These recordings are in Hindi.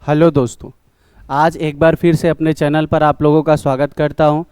हेलो दोस्तों, आज एक बार फिर से अपने चैनल पर आप लोगों का स्वागत करता हूं।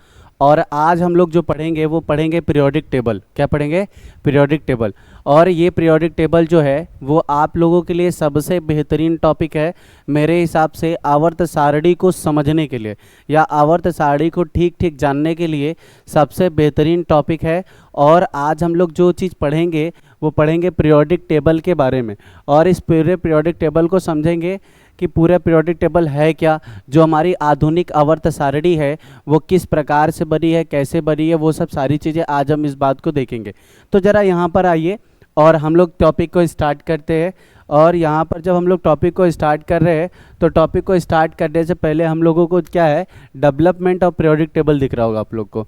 और आज हम लोग जो पढ़ेंगे वो पढ़ेंगे पीरियोडिक टेबल। क्या पढ़ेंगे? Periodic table. और ये पीरियोडिक टेबल जो है वो आप लोगों के लिए सबसे बेहतरीन टॉपिक है मेरे हिसाब से, आवर्त सारणी को समझने के लिए या आवर्त सारणी को ठीक ठीक जानने के लिए सबसे बेहतरीन टॉपिक है। और आज हम लोग जो चीज़ पढ़ेंगे वो पढ़ेंगे पीरियोडिक टेबल के बारे में। और इस पूरे पीरियोडिक टेबल को समझेंगे कि पूरा पीरियोडिक टेबल है क्या, जो हमारी आधुनिक आवर्त सारणी है वो किस प्रकार से बनी है, कैसे बनी है, वो सब सारी चीज़ें आज हम इस बात को देखेंगे। तो ज़रा यहाँ पर आइए और हम लोग टॉपिक को स्टार्ट करते हैं। और यहाँ पर जब हम लोग टॉपिक को स्टार्ट कर रहे हैं तो टॉपिक को स्टार्ट करने से पहले हम लोगों को क्या है, डेवलपमेंट ऑफ पीरियोडिक टेबल दिख रहा होगा आप लोग को।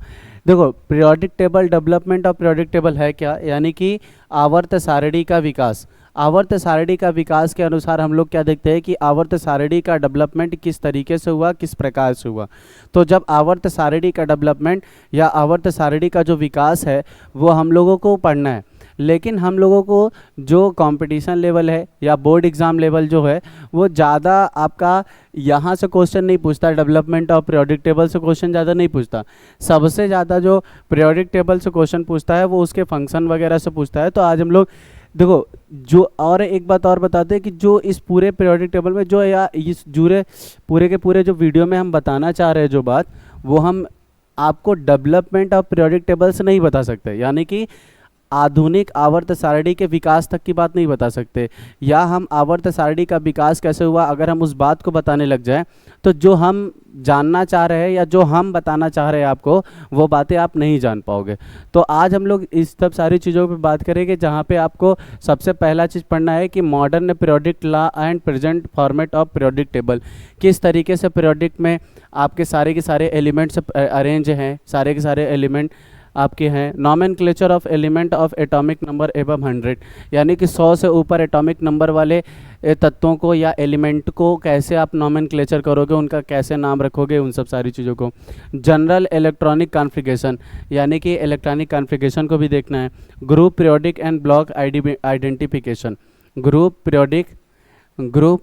देखो, periodic table, development of periodic table है क्या, यानी कि आवर्त सारणी का विकास। आवर्त सारणी का विकास के अनुसार हम लोग क्या देखते हैं कि आवर्त सारणी का डेवलपमेंट किस तरीके से हुआ, किस प्रकार से हुआ। तो जब आवर्त सारणी का डेवलपमेंट या आवर्त सारणी का जो विकास है वो हम लोगों को पढ़ना है। लेकिन हम लोगों को जो कंपटीशन लेवल है या बोर्ड एग्ज़ाम लेवल जो है वो ज़्यादा आपका यहाँ से क्वेश्चन नहीं पूछता, डेवलपमेंट ऑफ पीरियोडिक टेबल से क्वेश्चन ज़्यादा नहीं पूछता। सबसे ज़्यादा जो पीरियोडिक टेबल से क्वेश्चन पूछता है वो उसके फंक्शन वगैरह से पूछता है। तो आज हम लोग देखो, जो और एक बात और बताते हैं कि जो इस पूरे पीरियोडिक टेबल में जो या इस जुड़े पूरे के पूरे जो वीडियो में हम बताना चाह रहे हैं जो बात, वो हम आपको डेवलपमेंट ऑफ पीरियोडिक टेबल से नहीं बता सकते, यानी कि आधुनिक आवर्त सारणी के विकास तक की बात नहीं बता सकते। या हम आवर्त सारणी का विकास कैसे हुआ अगर हम उस बात को बताने लग जाएं तो जो हम जानना चाह रहे हैं या जो हम बताना चाह रहे हैं आपको, वो बातें आप नहीं जान पाओगे। तो आज हम लोग इस सब सारी चीज़ों पे बात करेंगे, जहाँ पे आपको सबसे पहला चीज़ पढ़ना है कि modern periodic law and present format of periodic table. किस तरीके से पीरियोडिक में आपके सारे के सारे एलिमेंट्स अरेंज हैं, सारे के सारे एलिमेंट आपके हैं। Nomenclature of element of atomic number above 100, यानी कि 100 से ऊपर एटॉमिक नंबर वाले तत्वों को या एलिमेंट को कैसे आप नॉमेनक्लेचर करोगे, उनका कैसे नाम रखोगे, उन सब सारी चीज़ों को। जनरल इलेक्ट्रॉनिक कॉन्फ़िगरेशन, यानी कि इलेक्ट्रॉनिक कॉन्फ़िगरेशन को भी देखना है। Group periodic and block identification, group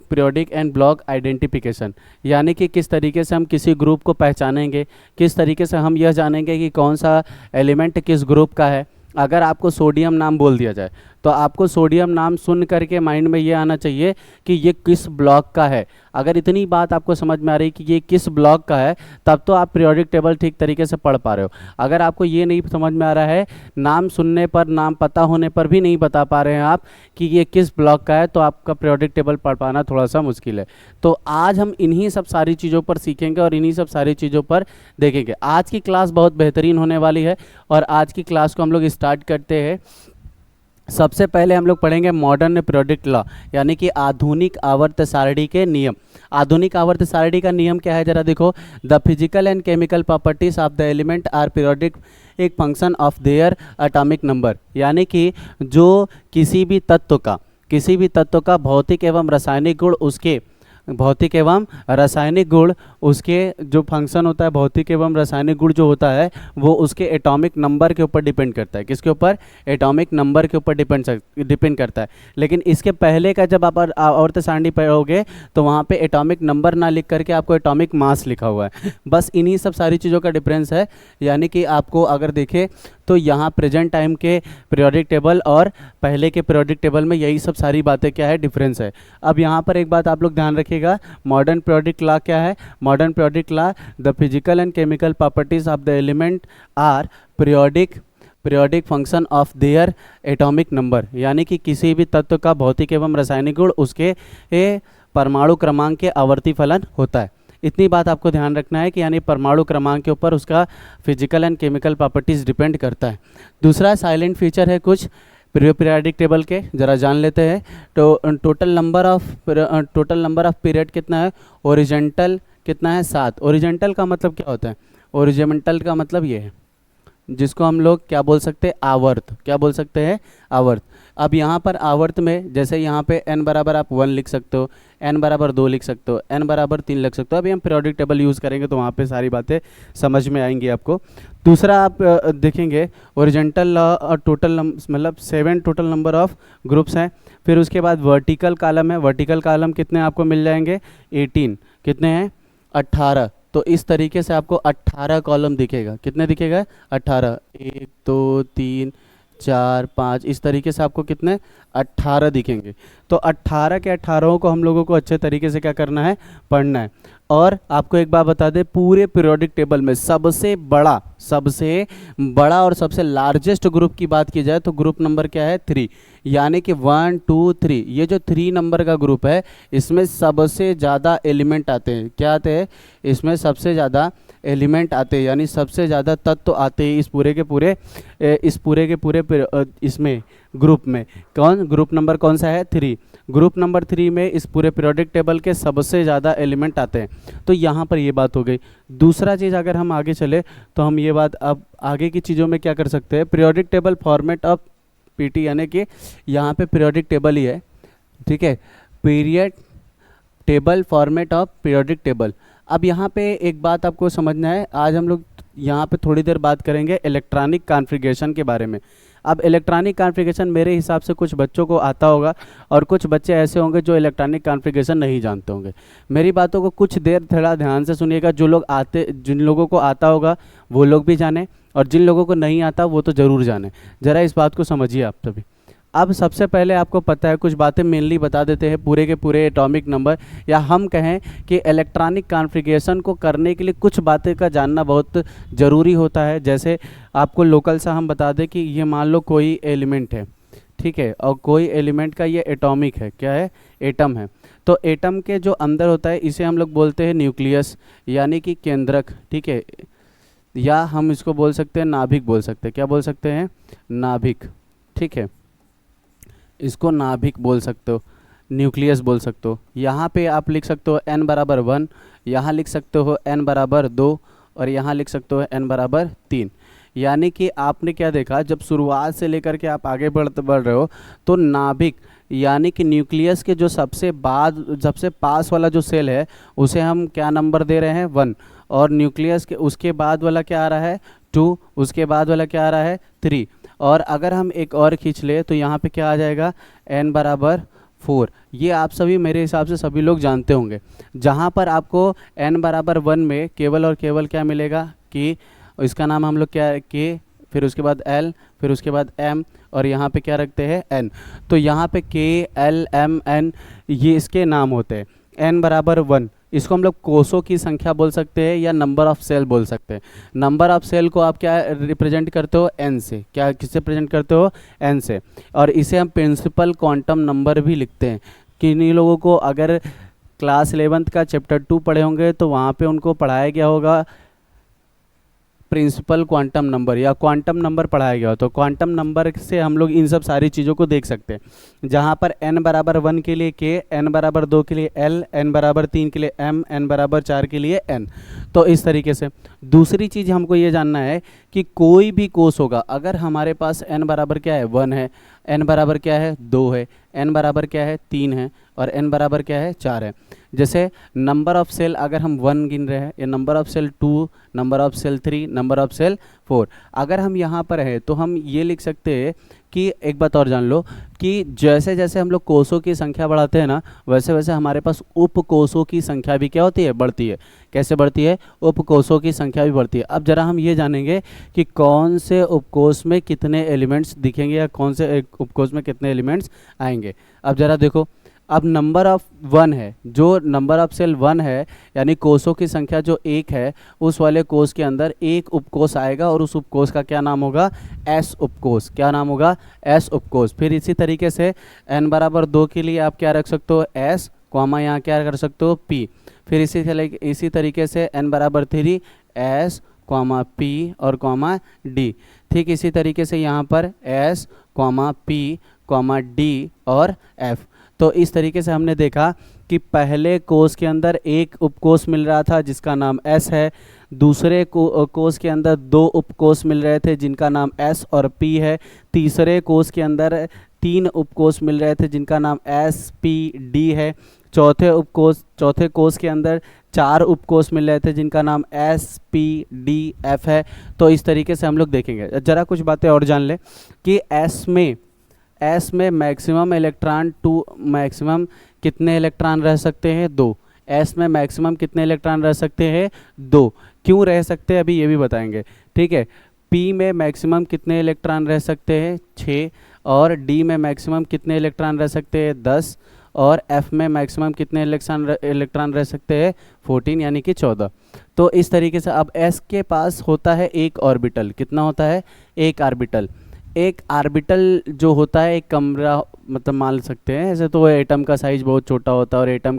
periodic and block identification, यानी कि किस तरीके से हम किसी ग्रुप को पहचानेंगे, किस तरीके से हम यह जानेंगे कि कौन सा एलिमेंट किस ग्रुप का है। अगर आपको सोडियम नाम बोल दिया जाए तो आपको सोडियम नाम सुन करके माइंड में ये आना चाहिए कि ये किस ब्लॉक का है। अगर इतनी बात आपको समझ में आ रही कि ये किस ब्लॉक का है, तब तो आप पीरियोडिक टेबल ठीक तरीके से पढ़ पा रहे हो। अगर आपको ये नहीं समझ में आ रहा है, नाम सुनने पर, नाम पता होने पर भी नहीं बता पा रहे हैं आप कि ये किस ब्लॉक का है, तो आपका पीरियोडिक टेबल पढ़ पाना थोड़ा सा मुश्किल है। तो आज हम इन्हीं सब सारी चीज़ों पर सीखेंगे और इन्हीं सब सारी चीज़ों पर देखेंगे। आज की क्लास बहुत बेहतरीन होने वाली है और आज की क्लास को हम लोग स्टार्ट करते हैं। सबसे पहले हम लोग पढ़ेंगे मॉडर्न पीरियोडिक लॉ, यानी कि आधुनिक आवर्त सारणी के नियम। आधुनिक आवर्त सारणी का नियम क्या है, जरा देखो। The physical and chemical properties of the element are periodic एक function of their atomic number, यानी कि जो किसी भी तत्व का भौतिक एवं रासायनिक गुण उसके भौतिक एवं रासायनिक गुण उसके जो फंक्शन होता है, भौतिक एवं रासायनिक गुण जो होता है वो उसके एटॉमिक नंबर के ऊपर डिपेंड करता है। किसके ऊपर? एटॉमिक नंबर के ऊपर डिपेंड करता है। लेकिन इसके पहले का जब आप आवर्त सारणी पढ़ोगे तो वहाँ पे एटॉमिक नंबर ना लिख करके आपको एटॉमिक मास लिखा हुआ है। बस इन्हीं सब सारी चीज़ों का डिफरेंस है। यानी कि आपको अगर देखें तो यहाँ प्रेजेंट टाइम के पीरियोडिक टेबल और पहले के पीरियोडिक टेबल में यही सब सारी बातें क्या है, डिफरेंस है। अब यहाँ पर एक बात आप लोग ध्यान रखिएगा, मॉडर्न पीरियोडिक लॉ क्या है। Modern periodic law, the physical and chemical properties of the element are periodic function of their atomic number, यानी कि किसी भी तत्व का भौतिक एवं रासायनिक गुण उसके परमाणु क्रमांक के आवर्ती फलन होता है। इतनी बात आपको ध्यान रखना है कि यानी परमाणु क्रमांक के ऊपर उसका physical and chemical properties depend करता है। दूसरा साइलेंट फीचर है कुछ पीरियोडिक टेबल के, जरा जान लेते हैं। तो टोटल नंबर ऑफ पीरियड कितना है, ओरिजेंटल कितना है, 7। ओरिजेंटल का मतलब क्या होता है? ओरिजेंटल का मतलब ये है, जिसको हम लोग क्या बोल सकते हैं, आवर्त, क्या बोल सकते हैं, आवर्त। अब यहाँ पर आवर्त में जैसे यहाँ पे n बराबर आप 1 लिख सकते हो, n बराबर 2 लिख सकते हो, n बराबर 3 लिख सकते हो। अभी हम पीरियोडिक टेबल यूज़ करेंगे तो वहाँ पे सारी बातें समझ में आएंगी आपको। दूसरा आप देखेंगे ओरिजेंटल और टोटल मतलब 7 टोटल नंबर ऑफ ग्रुप्स हैं। फिर उसके बाद वर्टिकल कॉलम है, वर्टिकल कॉलम कितने आपको मिल जाएंगे, 18, कितने हैं, 18। तो इस तरीके से आपको 18 कॉलम दिखेगा, कितने दिखेगा, 18, 1 2 3 4 5, इस तरीके से आपको कितने, 18 दिखेंगे। तो 18 के 18 को हम लोगों को अच्छे तरीके से क्या करना है, पढ़ना है। और आपको एक बात बता दें, पूरे पीरियोडिक टेबल में सबसे बड़ा और सबसे लार्जेस्ट ग्रुप की बात की जाए तो ग्रुप नंबर क्या है, 3, यानी कि 1 2 3, ये जो 3 नंबर का ग्रुप है इसमें सबसे ज़्यादा एलिमेंट आते हैं। क्या आते हैं, इसमें सबसे ज़्यादा एलिमेंट आते हैं, यानी सबसे ज़्यादा तत्व आते हैं इस पूरे के पूरे इसमें ग्रुप में। कौन ग्रुप नंबर कौन सा है, 3। ग्रुप नंबर 3 में इस पूरे पीरियोडिक टेबल के सबसे ज़्यादा एलिमेंट आते हैं। तो यहाँ पर ये बात हो गई। दूसरा चीज़ अगर हम आगे चले तो हम ये बात अब आगे की चीज़ों में क्या कर सकते हैं, periodic table format of PT, यानी कि यहाँ पे पीरियोडिक टेबल ही है, ठीक है, period table format of periodic table. अब यहाँ पे एक बात आपको समझना है, आज हम लोग यहाँ पे थोड़ी देर बात करेंगे इलेक्ट्रॉनिक कॉन्फ़िगरेशन के बारे में। अब इलेक्ट्रॉनिक कॉन्फ़िगरेशन मेरे हिसाब से कुछ बच्चों को आता होगा और कुछ बच्चे ऐसे होंगे जो इलेक्ट्रॉनिक कॉन्फ़िगरेशन नहीं जानते होंगे। मेरी बातों को कुछ देर थोड़ा ध्यान से सुनिएगा, जिन लोगों को आता होगा वो लोग भी जाने और जिन लोगों को नहीं आता वो तो ज़रूर जाने। ज़रा इस बात को समझिए आप सभी। अब सबसे पहले आपको पता है कुछ बातें मेनली बता देते हैं, पूरे के पूरे एटॉमिक नंबर, या हम कहें कि इलेक्ट्रॉनिक कॉन्फ़िगरेशन को करने के लिए कुछ बातें का जानना बहुत ज़रूरी होता है। जैसे आपको लोकल सा हम बता दें कि ये मान लो कोई एलिमेंट है, ठीक है, और कोई एलिमेंट का ये एटॉमिक है, क्या है, एटम है। तो एटम के जो अंदर होता है इसे हम लोग बोलते हैं न्यूक्लियस, यानी कि केंद्रक, ठीक है, या हम इसको बोल सकते हैं नाभिक बोल सकते हैं। क्या बोल सकते हैं, नाभिक, ठीक है, इसको नाभिक बोल सकते हो, न्यूक्लियस बोल सकते हो। यहाँ पे आप लिख सकते हो n बराबर 1, यहाँ लिख सकते हो n बराबर 2 और यहाँ लिख सकते हो n बराबर 3। यानी कि आपने क्या देखा, जब शुरुआत से लेकर के आप आगे बढ़ रहे हो तो नाभिक यानी कि न्यूक्लियस के जो सबसे पास वाला जो सेल है उसे हम क्या नंबर दे रहे हैं, 1, और न्यूक्लियस के उसके बाद वाला क्या आ रहा है, 2, उसके बाद वाला क्या आ रहा है, 3। और अगर हम एक और खींच ले तो यहाँ पे क्या आ जाएगा, n बराबर 4। ये आप सभी मेरे हिसाब से सभी लोग जानते होंगे। जहाँ पर आपको n बराबर 1 में केवल और केवल क्या मिलेगा, कि इसका नाम हम लोग क्या है, k, फिर उसके बाद l, फिर उसके बाद m, और यहाँ पे क्या रखते हैं, n। तो यहाँ पे k, l, m, n ये इसके नाम होते हैं। n बराबर 1 इसको हम लोग कोषों की संख्या बोल सकते हैं या नंबर ऑफ सेल बोल सकते हैं। नंबर ऑफ सेल को आप क्या रिप्रेजेंट करते हो, n से, क्या किससे प्रेजेंट करते हो, n से। और इसे हम प्रिंसिपल क्वांटम नंबर भी लिखते हैं। किन्हीं लोगों को अगर क्लास 11th का चैप्टर 2 पढ़े होंगे तो वहाँ पे उनको पढ़ाया गया होगा प्रिंसिपल क्वांटम नंबर या क्वांटम नंबर पढ़ाया गया हो। तो क्वांटम नंबर से हम लोग इन सब सारी चीज़ों को देख सकते हैं, जहाँ पर n बराबर 1 के लिए k, n बराबर 2 के लिए l, n बराबर 3 के लिए m, n बराबर 4 के लिए n। तो इस तरीके से दूसरी चीज़ हमको ये जानना है कि कोई भी कोष होगा, अगर हमारे पास n बराबर क्या है, 1 है, n बराबर क्या है, 2 है, n बराबर क्या है, 3 है, और n बराबर क्या है, 4 है। जैसे नंबर ऑफ सेल अगर हम 1 गिन रहे हैं, या number of cell 2, number of cell 3, number of cell 4, अगर हम यहाँ पर है तो हम ये लिख सकते हैं कि एक बात और जान लो कि जैसे जैसे हम लोग कोषों की संख्या बढ़ाते हैं ना, वैसे वैसे हमारे पास उपकोषों की संख्या भी क्या होती है, बढ़ती है। कैसे बढ़ती है, उपकोषों की संख्या भी बढ़ती है। अब जरा हम ये जानेंगे कि कौन से उपकोष में कितने एलिमेंट्स दिखेंगे या कौन से उपकोष में कितने एलिमेंट्स आएंगे। अब जरा देखो, अब नंबर ऑफ 1 है, जो नंबर ऑफ सेल 1 है यानी कोषों की संख्या जो 1 है, उस वाले कोष के अंदर एक उपकोष आएगा और उस उपकोष का क्या नाम होगा, एस उपकोष। क्या नाम होगा, एस उपकोष। फिर इसी तरीके से n बराबर 2 के लिए आप क्या रख सकते हो, एस कॉमा, यहाँ क्या कर सकते हो, p। फिर इसी तरीके से n बराबर 3, एस कॉमा p और कॉमा d। ठीक इसी तरीके से यहाँ पर s comma p comma d और f। तो इस तरीके से हमने देखा कि पहले कोष के अंदर एक उपकोष मिल रहा था जिसका नाम S है, दूसरे कोष के अंदर 2 उपकोष मिल रहे थे जिनका नाम S और P है, तीसरे कोष के अंदर 3 उपकोष मिल रहे थे जिनका नाम S P D है, चौथे कोष के अंदर 4 उपकोष मिल रहे थे जिनका नाम S P D F है। तो इस तरीके से हम लोग देखेंगे। जरा कुछ बातें और जान लें कि S में मैक्सिमम कितने इलेक्ट्रॉन रह सकते हैं? 2। S में मैक्सिमम कितने इलेक्ट्रॉन रह सकते हैं? 2। क्यों रह सकते हैं अभी ये भी बताएंगे, ठीक है। P में मैक्सिमम कितने इलेक्ट्रॉन रह सकते हैं? 6। और D में मैक्सिमम कितने इलेक्ट्रॉन रह सकते हैं? 10। और F में मैक्सिमम कितने इलेक्ट्रॉन रह सकते हैं? 14 यानी कि 14। तो इस तरीके से अब S के पास होता है एक ऑर्बिटल। कितना होता है? एक ऑर्बिटल। एक ऑर्बिटल जो होता है एक कमरा, मतलब मान सकते हैं ऐसे तो एटम का साइज बहुत छोटा होता है और एटम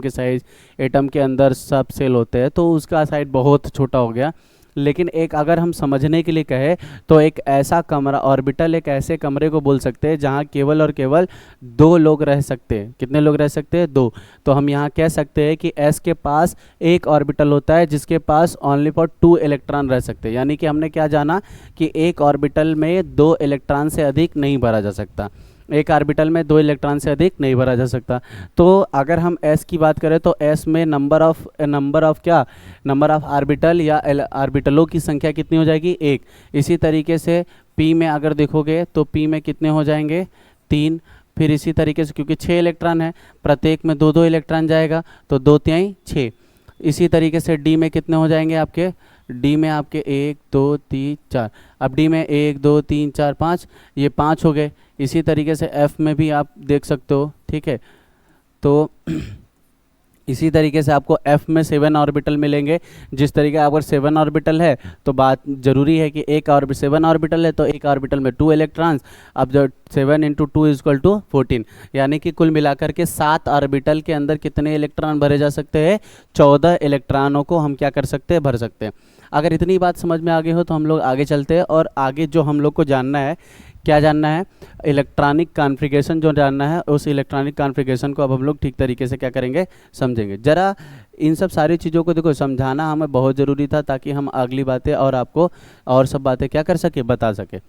के अंदर सब सेल होते हैं तो उसका साइज बहुत छोटा हो गया। लेकिन एक अगर हम समझने के लिए कहें तो एक ऐसा कमरा, ऑर्बिटल एक ऐसे कमरे को बोल सकते हैं जहां केवल और केवल 2 लोग रह सकते हैं। कितने लोग रह सकते हैं? 2। तो हम यहां कह सकते हैं कि S के पास एक ऑर्बिटल होता है जिसके पास ओनली फॉर 2 इलेक्ट्रॉन रह सकते हैं। यानी कि हमने क्या जाना कि एक ऑर्बिटल में 2 इलेक्ट्रॉन से अधिक नहीं भरा जा सकता। एक ऑर्बिटल में 2 इलेक्ट्रॉन से अधिक नहीं भरा जा सकता। तो अगर हम S की बात करें तो S में नंबर ऑफ ऑर्बिटल या ऑर्बिटलों की संख्या कितनी हो जाएगी? 1। इसी तरीके से P में अगर देखोगे तो P में कितने हो जाएंगे? 3। फिर इसी तरीके से क्योंकि 6 इलेक्ट्रॉन है, प्रत्येक में 2-2 इलेक्ट्रॉन जाएगा तो 2 तिहाई 6। इसी तरीके से D में कितने हो जाएंगे आपके? D में आपके 1 2 3 4। अब D में 1 2 3 4 5, ये 5 हो गए। इसी तरीके से F में भी आप देख सकते हो, ठीक है। तो इसी तरीके से आपको F में 7 ऑर्बिटल मिलेंगे। जिस तरीके अगर 7 ऑर्बिटल है तो बात जरूरी है कि 7 ऑर्बिटल है तो एक ऑर्बिटल में 2 इलेक्ट्रॉन्स। अब जो 7 × 2 = 14, यानी कि कुल मिलाकर के 7 ऑर्बिटल के अंदर कितने इलेक्ट्रॉन भरे जा सकते हैं? 14 इलेक्ट्रॉनों को हम क्या कर सकते हैं? भर सकते हैं। अगर इतनी बात समझ में आ गई हो तो हम लोग आगे चलते हैं और आगे जो हम लोग को जानना है, क्या जानना है? इलेक्ट्रॉनिक कॉन्फ़िगरेशन जो जानना है, उस इलेक्ट्रॉनिक कॉन्फ़िगरेशन को अब हम लोग ठीक तरीके से क्या करेंगे? समझेंगे। ज़रा इन सब सारी चीज़ों को देखो, समझाना हमें बहुत ज़रूरी था ताकि हम अगली बातें और आपको और सब बातें क्या कर सके? बता सके।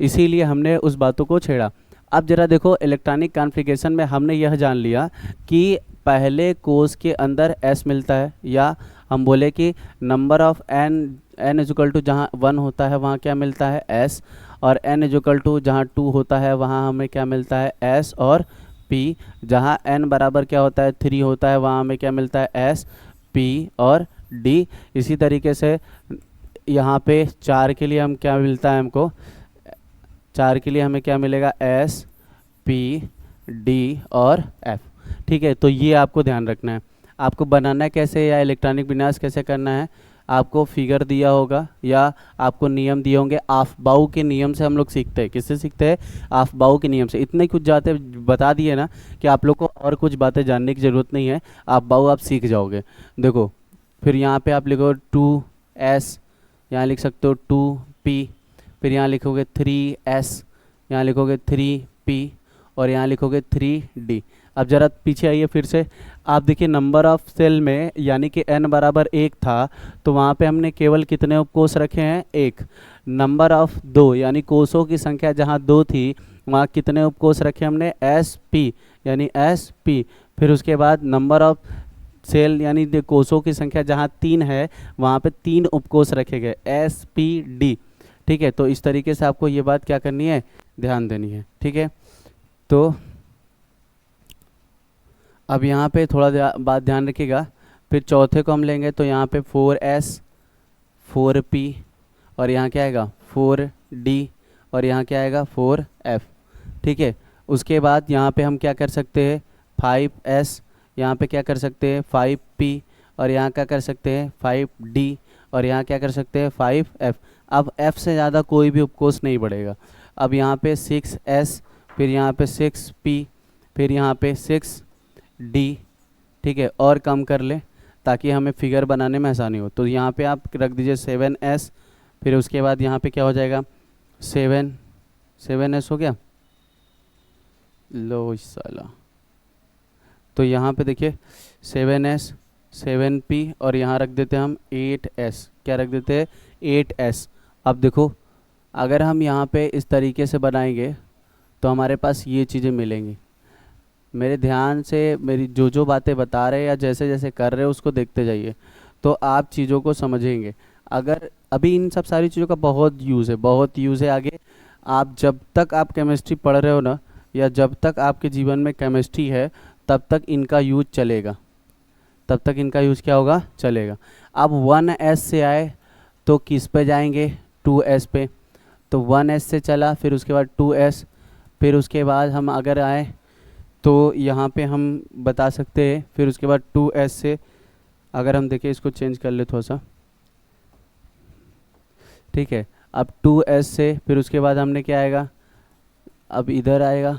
इसीलिए हमने उस बातों को छेड़ा। अब ज़रा देखो, इलेक्ट्रॉनिक कॉन्फ़िगरेशन में हमने यह जान लिया कि पहले कोष के अंदर S मिलता है, या हम बोले कि नंबर ऑफ n = जहाँ 1 होता है वहाँ क्या मिलता है? S। और n = जहाँ 2 होता है वहाँ हमें क्या मिलता है? S और P। जहाँ n बराबर क्या होता है? 3 होता है वहाँ हमें क्या मिलता है? S P और D। इसी तरीके से यहाँ पे 4 के लिए हम क्या मिलता है हमको? 4 के लिए हमें क्या मिलेगा? S P D और F। ठीक है, तो ये आपको ध्यान रखना है। आपको बनाना कैसे या इलेक्ट्रॉनिक विन्यास कैसे करना है, आपको फिगर दिया होगा या आपको नियम दिए होंगे। आफबाउ के नियम से हम लोग सीखते हैं। किससे सीखते हैं? आफबाउ के नियम से। इतने कुछ बातें बता दिए ना कि आप लोग को और कुछ बातें जानने की ज़रूरत नहीं है। आफबाउ आप सीख जाओगे। देखो, फिर यहाँ पे आप लिखो 2S, यहाँ लिख सकते हो 2P, फिर यहाँ लिखोगे 3S, यहाँ लिखोगे 3P और यहाँ लिखोगे 3D। अब ज़रा पीछे आइए फिर से। आप देखिए, नंबर ऑफ सेल में यानी कि n बराबर 1 था तो वहाँ पे हमने केवल कितने उपकोष रखे हैं? 1। नंबर ऑफ 2 यानी कोषों की संख्या जहाँ 2 थी वहाँ कितने उपकोष रखे हमने? SP यानी SP। फिर उसके बाद नंबर ऑफ सेल यानी कोषों की संख्या जहाँ 3 है वहाँ पे 3 उपकोष रखे गए, SPD। ठीक है, तो इस तरीके से आपको ये बात क्या करनी है? ध्यान देनी है। ठीक है, तो अब यहाँ पे थोड़ा बात ध्यान रखिएगा। फिर चौथे को हम लेंगे तो यहाँ पे 4S 4P और यहाँ क्या आएगा? 4D और यहाँ क्या आएगा? 4F। ठीक है, उसके बाद यहाँ पे हम क्या कर सकते हैं? 5S, यहाँ पे क्या कर सकते हैं? 5P और यहाँ क्या कर सकते हैं? 5D और यहाँ क्या कर सकते हैं? 5F। अब F से ज़्यादा कोई भी उपकोष नहीं बढ़ेगा। अब यहाँ पे 6S, फिर यहाँ पे 6P, फिर यहाँ पे 6D। ठीक है, और कम कर ले ताकि हमें फिगर बनाने में आसानी हो। तो यहाँ पे आप रख दीजिए 7S, फिर उसके बाद यहाँ पे क्या हो जाएगा? 7S हो गया। लो साला, तो यहाँ पे देखिए 7s 7p और यहाँ रख देते हैं हम 8s। क्या रख देते हैं? 8s। अब देखो अगर हम यहाँ पे इस तरीके से बनाएंगे तो हमारे पास ये चीज़ें मिलेंगी। मेरे ध्यान से मेरी जो जो बातें बता रहे हैं या जैसे जैसे कर रहे हो उसको देखते जाइए तो आप चीज़ों को समझेंगे। अगर अभी इन सब सारी चीज़ों का बहुत यूज़ है, बहुत यूज़ है। आगे आप जब तक आप केमिस्ट्री पढ़ रहे हो ना, या जब तक आपके जीवन में केमिस्ट्री है, तब तक इनका यूज चलेगा, तब तक इनका यूज क्या होगा? चलेगा। अब 1s से आए तो किस पे जाएंगे? 2s पे। तो 1s से चला, फिर उसके बाद 2s, फिर उसके बाद हम अगर आए तो यहाँ पे हम बता सकते हैं, फिर उसके बाद 2s से अगर हम देखें, इसको चेंज कर ले थोड़ा सा, ठीक है। अब 2s से फिर उसके बाद हमने क्या आएगा? अब इधर आएगा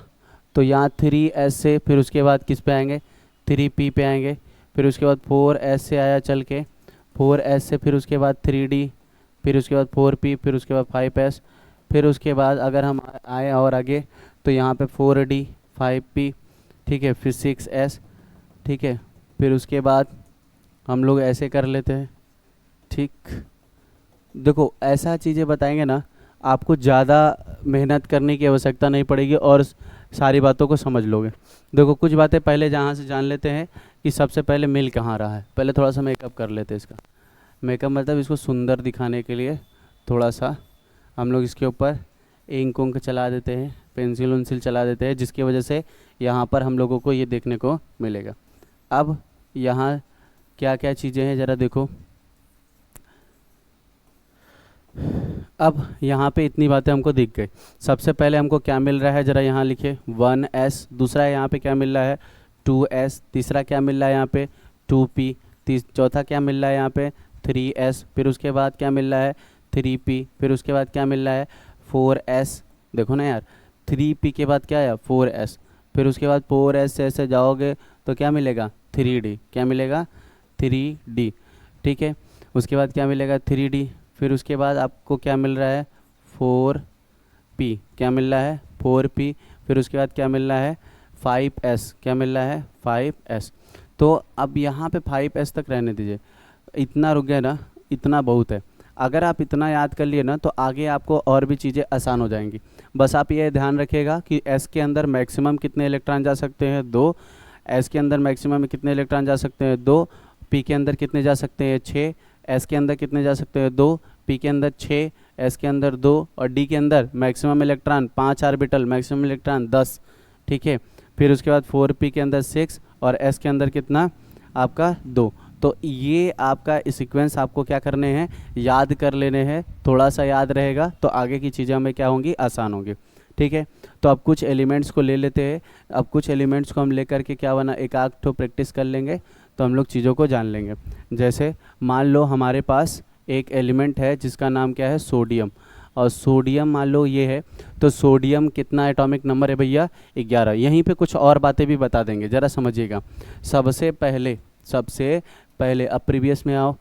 तो यहाँ 3s से फिर उसके बाद किस पे आएंगे? 3p पे आएंगे। फिर उसके बाद 4s से आया चल के, 4s से फिर उसके बाद 3d, फिर उसके बाद 4p, फिर उसके बाद 5s। फिर उसके बाद अगर हम आए और आगे तो यहाँ पे 4d 5p, ठीक है, फिर 6s, ठीक है। फिर उसके बाद हम लोग ऐसे कर लेते हैं, ठीक। देखो ऐसा चीज़ें बताएंगे ना, आपको ज़्यादा मेहनत करने की आवश्यकता नहीं पड़ेगी और सारी बातों को समझ लोगे। देखो कुछ बातें पहले जहाँ से जान लेते हैं कि सबसे पहले मिल कहाँ रहा है। पहले थोड़ा सा मेकअप कर लेते हैं इसका। मेकअप मतलब इसको सुंदर दिखाने के लिए थोड़ा सा हम लोग इसके ऊपर इंक उंक चला देते हैं, पेंसिल उंसिल चला देते हैं, जिसकी वजह से यहाँ पर हम लोगों को ये देखने को मिलेगा। अब यहाँ क्या क्या चीज़ें हैं ज़रा देखो। अब यहाँ पे इतनी बातें हमको दिख गई। सबसे पहले हमको क्या मिल रहा है, ज़रा यहाँ लिखे 1s। दूसरा यहाँ पे क्या मिल रहा है? 2s। तीसरा क्या मिल रहा है यहाँ पे? 2p। चौथा क्या मिल रहा है यहाँ पे? 3s। फिर उसके बाद क्या मिल रहा है? 3p। फिर उसके बाद क्या मिल रहा है? 4s। देखो ना यार, 3p के बाद क्या है? 4s। फिर उसके बाद 4s से ऐसे जाओगे तो क्या मिलेगा? 3d। क्या मिलेगा? 3d, ठीक है। उसके बाद क्या मिलेगा? 3d। फिर उसके बाद आपको क्या मिल रहा है? 4p। क्या मिल रहा है? 4p। फिर उसके बाद क्या मिल रहा है? 5s। क्या मिल रहा है? 5s। तो अब यहाँ पे 5s तक रहने दीजिए। इतना रुक गया ना, इतना बहुत है। अगर आप इतना याद कर लिए ना तो आगे आपको और भी चीज़ें आसान हो जाएंगी। बस आप ये ध्यान रखिएगा कि s के अंदर मैक्सिमम कितने इलेक्ट्रॉन जा सकते हैं? 2। s के अंदर मैक्सिमम कितने इलेक्ट्रॉन जा सकते हैं? 2। p के अंदर कितने जा सकते हैं? 6। s के अंदर कितने जा सकते हैं? 2। p के अंदर 6, s के अंदर 2 और d के अंदर maximum electron 5 orbital, maximum electron 10, ठीक है। फिर उसके बाद 4p के अंदर 6 और s के अंदर कितना? आपका 2। तो ये आपका सीक्वेंस आपको क्या करने हैं? याद कर लेने हैं। थोड़ा सा याद रहेगा तो आगे की चीज़ें हमें क्या होंगी? आसान होंगी, ठीक है। तो अब कुछ एलिमेंट्स को ले लेते हैं। अब कुछ एलिमेंट्स को हम लेकर के क्या बना, एक आध ठो प्रैक्टिस कर लेंगे तो हम लोग चीज़ों को जान लेंगे। जैसे मान लो हमारे पास एक एलिमेंट है जिसका नाम क्या है? सोडियम। और सोडियम मान लो ये है, तो सोडियम कितना एटॉमिक नंबर है भैया? 11। यहीं पे कुछ और बातें भी बता देंगे, ज़रा समझिएगा। सबसे पहले अब प्रीवियस में आओ।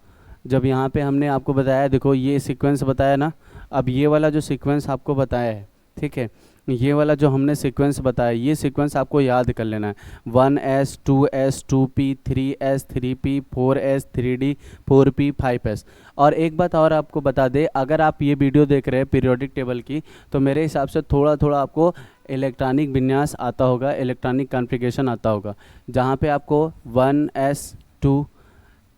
जब यहाँ पे हमने आपको बताया, देखो ये सीक्वेंस बताया ना, अब ये वाला जो सीक्वेंस आपको बताया है, ठीक है, ये वाला जो हमने सीक्वेंस बताया, ये सीक्वेंस आपको याद कर लेना है। 1s 2s 2p 3s 3p 4s 3d 4p 5s। और एक बात और आपको बता दे, अगर आप ये वीडियो देख रहे हैं पीरियोडिक टेबल की, तो मेरे हिसाब से थोड़ा थोड़ा आपको इलेक्ट्रॉनिक विन्यास आता होगा, इलेक्ट्रॉनिक कॉन्फ़िगरेशन आता होगा, जहाँ पे आपको 1s 2,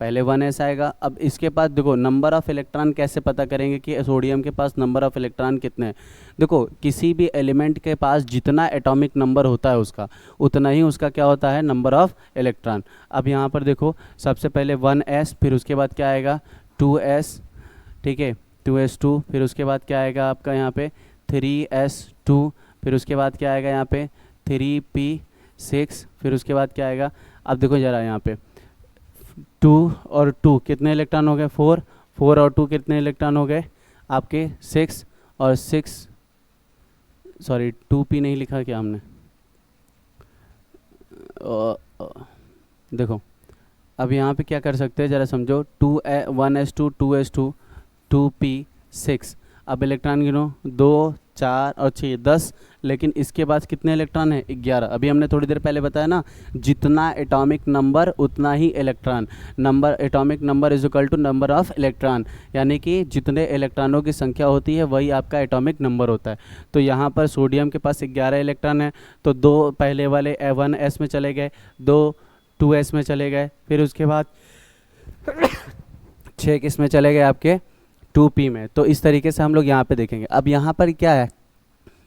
पहले 1s आएगा। अब इसके पास देखो नंबर ऑफ़ इलेक्ट्रॉन कैसे पता करेंगे कि सोडियम के पास नंबर ऑफ़ इलेक्ट्रॉन कितने हैं? देखो किसी भी एलिमेंट के पास जितना एटॉमिक नंबर होता है उसका, उतना ही उसका क्या होता है? Number of electron. अब यहाँ पर देखो सबसे पहले 1s, फिर उसके बाद क्या आएगा? 2s, ठीक है, 2s2। फिर उसके बाद क्या आएगा आपका यहाँ पे? 3s2। फिर उसके बाद क्या आएगा यहाँ पे? 3p6। फिर उसके बाद क्या आएगा? अब देखो ज़रा यहाँ पे 2 और 2 कितने इलेक्ट्रॉन हो गए? 4। 4 और 2 कितने इलेक्ट्रॉन हो गए आपके? 6 और 6, सॉरी 2p नहीं लिखा क्या हमने? देखो अब यहाँ पे क्या कर सकते हैं ज़रा समझो। 1s2 2s2 2p6। अब इलेक्ट्रॉन गिनो, 2 4 और 6, 10 लेकिन इसके पास कितने इलेक्ट्रॉन है 11। अभी हमने थोड़ी देर पहले बताया ना, जितना एटॉमिक नंबर उतना ही electron, number atomic number is equal to number of electron, यानी कि जितने इलेक्ट्रॉनों की संख्या होती है वही आपका एटॉमिक नंबर होता है। तो यहाँ पर सोडियम के पास 11 इलेक्ट्रॉन है, तो 2 पहले वाले 1s में चले गए, 2 2s में चले गए, फिर उसके बाद 6 किस में चले गए आपके 2p में। तो इस तरीके से हम लोग यहाँ पे देखेंगे। अब यहाँ पर क्या है,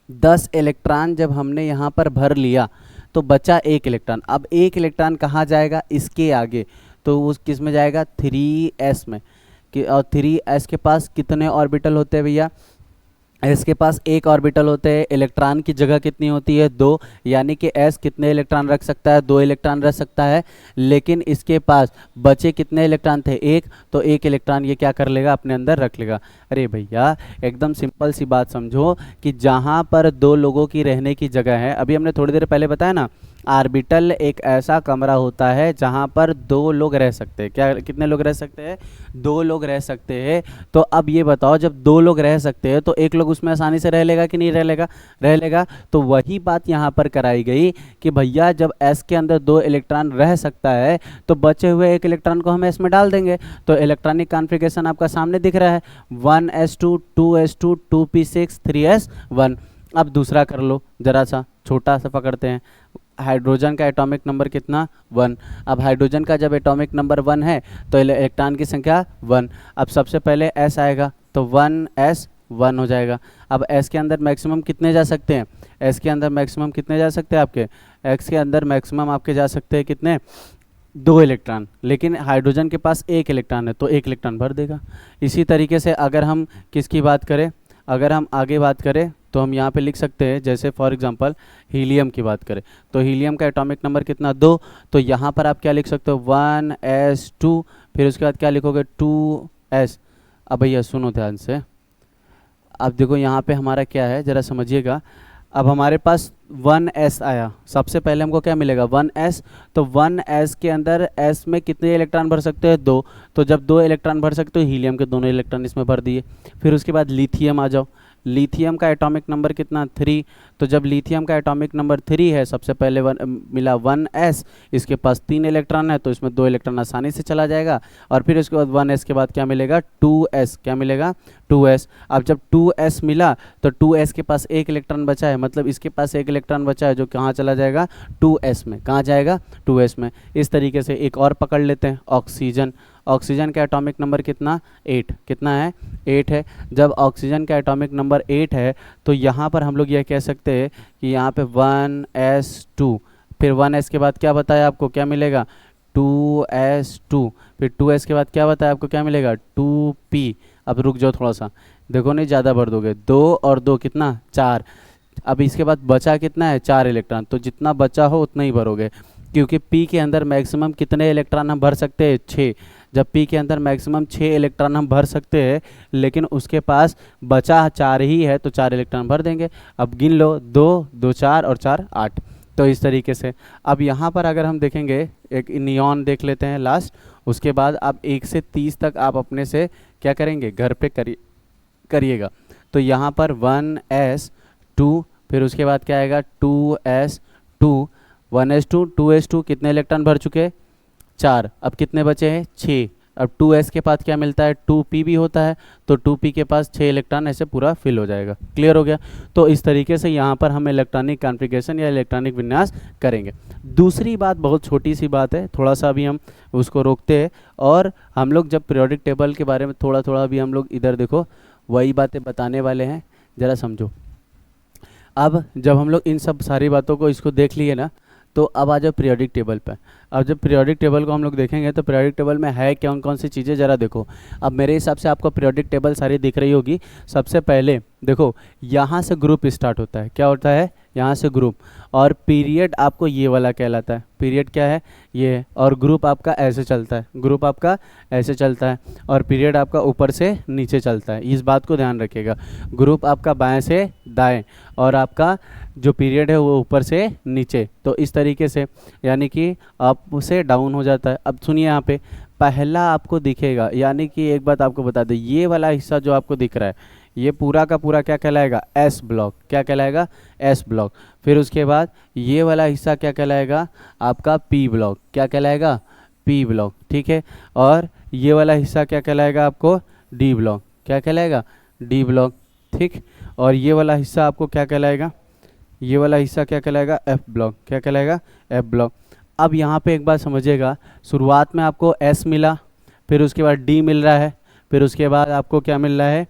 10 इलेक्ट्रॉन जब हमने यहाँ पर भर लिया तो बचा 1 इलेक्ट्रॉन। अब 1 इलेक्ट्रॉन कहाँ जाएगा, इसके आगे, तो उस किस में जाएगा 3s में। कि और 3s के पास कितने ऑर्बिटल होते हैं भैया, s के पास 1 ऑर्बिटल होते हैं। इलेक्ट्रॉन की जगह कितनी होती है 2, यानी कि s कितने इलेक्ट्रॉन रख सकता है 2 इलेक्ट्रॉन रख सकता है। लेकिन इसके पास बचे कितने इलेक्ट्रॉन थे 1, तो 1 इलेक्ट्रॉन ये क्या कर लेगा अपने अंदर रख लेगा। अरे भैया एकदम सिंपल सी बात समझो कि जहाँ पर 2 लोगों की रहने की जगह है, अभी हमने थोड़ी देर पहले बताया ना, आर्बिटल एक ऐसा कमरा होता है जहाँ पर 2 लोग रह सकते हैं। क्या कितने लोग रह सकते हैं 2 लोग रह सकते हैं। तो अब ये बताओ, जब 2 लोग रह सकते हैं तो एक लोग उसमें आसानी से रह लेगा कि नहीं रह लेगा, रह लेगा। तो वही बात यहाँ पर कराई गई कि भैया जब s के अंदर 2 इलेक्ट्रॉन रह सकता है तो बचे हुए 1 इलेक्ट्रॉन को हम s में डाल देंगे। तो इलेक्ट्रॉनिक कॉन्फ़िगरेशन आपका सामने दिख रहा है, 1s2 2s2 2p6 3s1। अब दूसरा कर लो, जरा सा छोटा सा पकड़ते हैं। हाइड्रोजन का एटॉमिक नंबर कितना 1। अब हाइड्रोजन का जब एटॉमिक नंबर 1 है तो इलेक्ट्रॉन की संख्या 1। अब सबसे पहले s आएगा तो 1s1 हो जाएगा। अब s के अंदर मैक्सिमम कितने जा सकते हैं, s के अंदर मैक्सिमम कितने जा सकते हैं आपके, x के अंदर मैक्सिमम आपके जा सकते हैं कितने 2 इलेक्ट्रॉन। लेकिन हाइड्रोजन के पास 1 इलेक्ट्रॉन है तो 1 इलेक्ट्रॉन भर देगा। इसी तरीके से अगर हम किसकी बात करें, अगर हम आगे बात करें तो हम यहाँ पे लिख सकते हैं, जैसे फॉर एग्जांपल हीलियम की बात करें तो हीलियम का एटॉमिक नंबर कितना 2। तो यहाँ पर आप क्या लिख सकते हो 1s2, फिर उसके बाद क्या लिखोगे 2s। अब भैया सुनो ध्यान से, अब देखो यहाँ पे हमारा क्या है जरा समझिएगा। अब हमारे पास 1s आया, सबसे पहले हमको क्या मिलेगा 1s। तो 1s के अंदर s में कितने इलेक्ट्रॉन भर सकते हैं 2। तो जब 2 इलेक्ट्रॉन भर सकते हो हीलियम के दोनों इलेक्ट्रॉन इसमें भर दिए। फिर उसके बाद लिथियम आ जाओ, लिथियम का एटॉमिक नंबर कितना 3। तो जब लिथियम का एटॉमिक नंबर 3 है, सबसे पहले मिला 1s, इसके पास 3 इलेक्ट्रॉन है तो इसमें 2 इलेक्ट्रॉन आसानी से चला जाएगा। और फिर उसके बाद 1s के बाद क्या मिलेगा 2s, क्या मिलेगा 2s। अब जब 2s मिला तो 2s के पास 1 इलेक्ट्रॉन बचा है, मतलब इसके पास 1 इलेक्ट्रॉन बचा है जो कहाँ चला जाएगा 2s में। कहाँ जाएगा 2s में। इस तरीके से एक और पकड़ लेते हैं ऑक्सीजन। ऑक्सीजन का एटॉमिक नंबर कितना 8, कितना है 8 है। जब ऑक्सीजन का एटॉमिक नंबर 8 है तो यहाँ पर हम लोग यह कह सकते हैं कि यहाँ पे 1s2, फिर 1s के बाद क्या बताया आपको क्या मिलेगा 2s2, फिर 2s के बाद क्या बताया आपको क्या मिलेगा 2p। अब रुक जाओ थोड़ा सा, देखो नहीं ज़्यादा भर दोगे, 2 और 2 कितना 4। अब इसके बाद बचा कितना है 4 इलेक्ट्रॉन, तो जितना बचा हो उतना ही भरोगे, क्योंकि p के अंदर मैक्सिमम कितने इलेक्ट्रॉन हम भर सकते हैं 6। जब p के अंदर मैक्सिमम 6 इलेक्ट्रॉन हम भर सकते हैं, लेकिन उसके पास बचा 4 ही है तो 4 इलेक्ट्रॉन भर देंगे। अब गिन लो 2 2 4 और 4 8। तो इस तरीके से अब यहाँ पर अगर हम देखेंगे एक नियॉन देख लेते हैं लास्ट, उसके बाद आप 1 से 30 तक आप अपने से क्या करेंगे घर पे करिएगा। तो यहाँ पर 1s2, फिर उसके बाद क्या आएगा 2s2, 1s2 2s2 कितने इलेक्ट्रॉन भर चुके 4। अब कितने बचे हैं 6। अब 2s के पास क्या मिलता है 2p भी होता है, तो 2p के पास 6 इलेक्ट्रॉन ऐसे पूरा फिल हो जाएगा। क्लियर हो गया। तो इस तरीके से यहाँ पर हम इलेक्ट्रॉनिक कॉन्फ़िगरेशन या इलेक्ट्रॉनिक विन्यास करेंगे। दूसरी बात बहुत छोटी सी बात है, थोड़ा सा अभी हम उसको रोकते हैं और हम लोग जब पीरियोडिक टेबल के बारे में थोड़ा थोड़ा अभी हम लोग इधर देखो वही बातें बताने वाले हैं, ज़रा समझो। अब जब हम लोग इन सब सारी बातों को इसको देख लिए ना, तो अब आ जाओ पीरियोडिक टेबल पर। अब जब पीरियोडिक टेबल को हम लोग देखेंगे तो पीरियोडिक टेबल में है कौन कौन सी चीज़ें ज़रा देखो। अब मेरे हिसाब से आपको पीरियोडिक टेबल सारी दिख रही होगी। सबसे पहले देखो यहाँ से ग्रुप स्टार्ट होता है, क्या होता है यहाँ से ग्रुप, और पीरियड आपको ये वाला कहलाता है। पीरियड क्या है ये है, और ग्रुप आपका ऐसे चलता है, ग्रुप आपका ऐसे चलता है, और पीरियड आपका ऊपर से नीचे चलता है। इस बात को ध्यान रखिएगा, ग्रुप आपका बाएं से दाएं और आपका जो पीरियड है वो ऊपर से नीचे। तो इस तरीके से यानी कि अप से डाउन हो जाता है। अब सुनिए यहाँ पे पहला आपको दिखेगा, यानी कि एक बात आपको बता दें, ये वाला हिस्सा जो आपको दिख रहा है ये पूरा का पूरा क्या कहलाएगा, एस ब्लॉक। क्या कहलाएगा, एस ब्लॉक। फिर उसके बाद ये वाला हिस्सा क्या कहलाएगा, आपका पी ब्लॉक। क्या कहलाएगा, पी ब्लॉक, ठीक है। और ये वाला हिस्सा क्या कहलाएगा आपको, डी ब्लॉक। क्या कहलाएगा, डी ब्लॉक, ठीक। और ये वाला हिस्सा आपको क्या कहलाएगा, ये वाला हिस्सा क्या कहलाएगा, एफ ब्लॉक। क्या कहलाएगा, एफ ब्लॉक। अब यहाँ पे एक बात समझिएगा, शुरुआत में आपको एस मिला, फिर उसके बाद डी मिल रहा है, फिर उसके बाद आपको क्या मिल रहा है,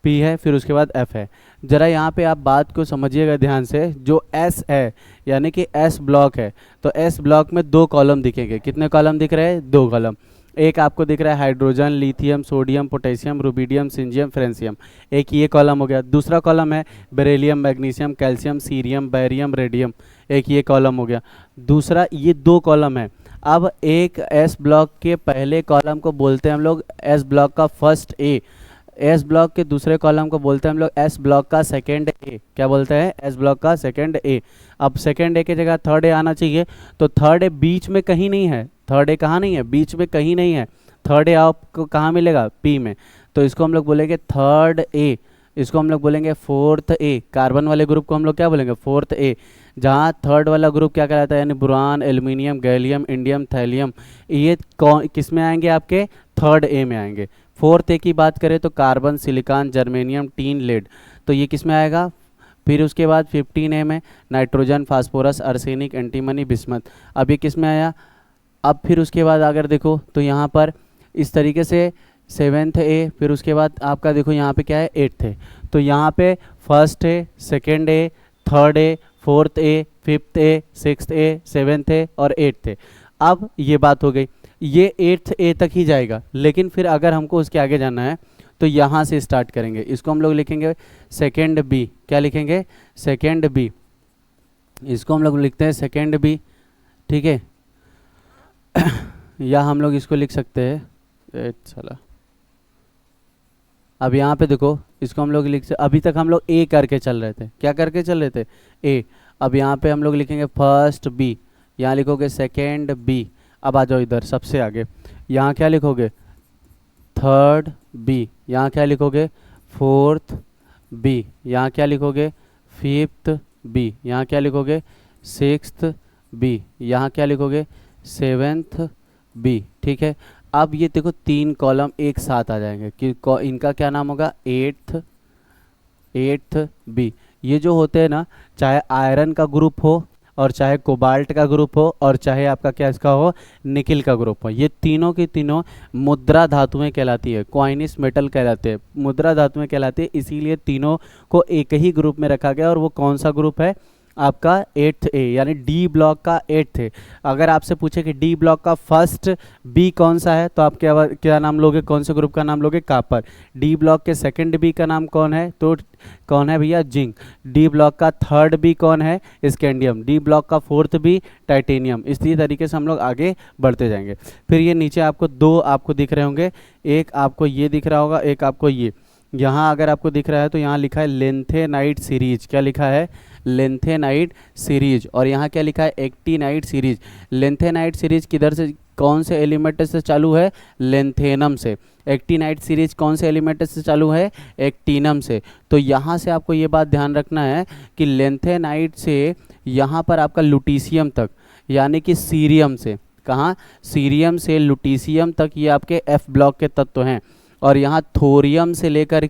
पी है, फिर उसके बाद एफ है। ज़रा यहाँ पे आप बात को समझिएगा ध्यान से, जो एस है यानी कि एस ब्लॉक है, तो एस ब्लॉक में 2 कॉलम दिखेंगे। कितने कॉलम दिख रहे हैं, 2 कॉलम। एक आपको दिख रहा है hydrogen, lithium, sodium, potassium, rubidium, caesium, francium, एक ये कॉलम हो गया। दूसरा कॉलम है beryllium, magnesium, calcium, cerium, barium, radium, एक ये कॉलम हो गया। दूसरा ये 2 कॉलम है। अब एक एस ब्लॉक के पहले कॉलम को बोलते हैं हम लोग एस ब्लॉक का फर्स्ट ए, एस ब्लॉक के दूसरे कॉलम को बोलते हैं हम लोग एस ब्लॉक का सेकेंड ए। क्या बोलते हैं, एस ब्लॉक का सेकेंड ए। अब सेकेंड ए की जगह थर्ड ए आना चाहिए, तो थर्ड ए बीच में कहीं नहीं है। थर्ड ए कहाँ नहीं है, बीच में कहीं नहीं है। थर्ड ए आपको कहाँ मिलेगा, पी में। तो इसको हम लोग बोलेंगे थर्ड ए, इसको हम लोग बोलेंगे फोर्थ ए। कार्बन वाले ग्रुप को हम लोग क्या बोलेंगे, फोर्थ ए। जहाँ थर्ड वाला ग्रुप क्या कहलाता है, यानी boron, aluminium, gallium, indium, thallium, ये किस में आएंगे, आपके थर्ड ए में आएंगे। फोर्थ ए की बात करें तो carbon, silicon, germanium, tin, lead, तो ये किस में आएगा। फिर उसके बाद 15 ए में nitrogen, phosphorus, arsenic, antimony, bismuth, अब ये किस में आया। अब फिर उसके बाद अगर देखो तो यहाँ पर इस तरीके से 7th ए, फिर उसके बाद आपका देखो यहाँ पे क्या है, 8th ए। तो यहाँ पे first A, second A, third A, fourth A, 5th A, 6th A, 7th ए और 8th ए। अब ये बात हो गई, ये 8th ए तक ही जाएगा, लेकिन फिर अगर हमको उसके आगे जाना है तो यहाँ से स्टार्ट करेंगे। इसको हम लोग लिखेंगे सेकेंड बी। क्या लिखेंगे, सेकेंड बी। इसको हम लोग लिखते हैं सेकेंड बी, ठीक है। या हम लोग इसको लिख सकते हैं चला। अब यहाँ पे देखो, इसको हम लोग लिख, अभी तक हम लोग ए करके चल रहे थे। क्या करके चल रहे थे, ए। अब यहाँ पे हम लोग लिखेंगे फर्स्ट बी, यहाँ लिखोगे सेकेंड बी। अब आ जाओ इधर सबसे आगे, यहाँ क्या लिखोगे, थर्ड बी। यहाँ क्या लिखोगे, फोर्थ बी। यहाँ क्या लिखोगे, फिफ्थ बी। यहाँ क्या लिखोगे, सिक्स्थ बी। यहाँ क्या लिखोगे, 7th बी, ठीक है। अब ये देखो 3 कॉलम एक साथ आ जाएंगे कि इनका क्या नाम होगा, 8th बी। ये जो होते हैं ना, चाहे आयरन का ग्रुप हो और चाहे कोबाल्ट का ग्रुप हो और चाहे आपका क्या इसका हो, निकिल का ग्रुप हो, ये तीनों की तीनों मुद्रा धातुएं कहलाती है, क्वाइनिस मेटल कहलाते हैं, मुद्रा धातुएं कहलाती है। इसीलिए तीनों को एक ही ग्रुप में रखा गया। और वो कौन सा ग्रुप है, आपका 8th ए, यानी डी ब्लॉक का 8th ए। अगर आपसे पूछे कि डी ब्लॉक का फर्स्ट बी कौन सा है, तो आप क्या नाम लोगे, कौन से ग्रुप का नाम लोगे, कापर। डी ब्लॉक के सेकंड बी का नाम कौन है, तो कौन है भैया, जिंक। डी ब्लॉक का थर्ड बी कौन है, स्कैंडियम। डी ब्लॉक का फोर्थ बी टाइटेनियम। इसी तरीके से हम लोग आगे बढ़ते जाएंगे। फिर ये नीचे आपको 2 आपको दिख रहे होंगे, एक आपको ये दिख रहा होगा, एक आपको ये। यहाँ अगर आपको दिख रहा है तो यहाँ लिखा है लेंथेनाइट सीरीज। क्या लिखा है, लेंथेनाइट सीरीज। और यहाँ क्या लिखा है, एक्टिनाइट सीरीज। लेंथेनाइट सीरीज किधर से, कौन से एलिमेंट से चालू है, लेंथेनम से। एक्टिनाइट सीरीज कौन से एलिमेंट से चालू है, एक्टिनम से। तो यहाँ से आपको ये बात ध्यान रखना है कि लेंथेनाइट से यहाँ पर आपका लुटीशियम तक, यानी कि सीरियम से, कहाँ, सीरियम से लुटीशियम तक, ये आपके एफ ब्लॉक के तत्व हैं। और यहाँ थोरियम से लेकर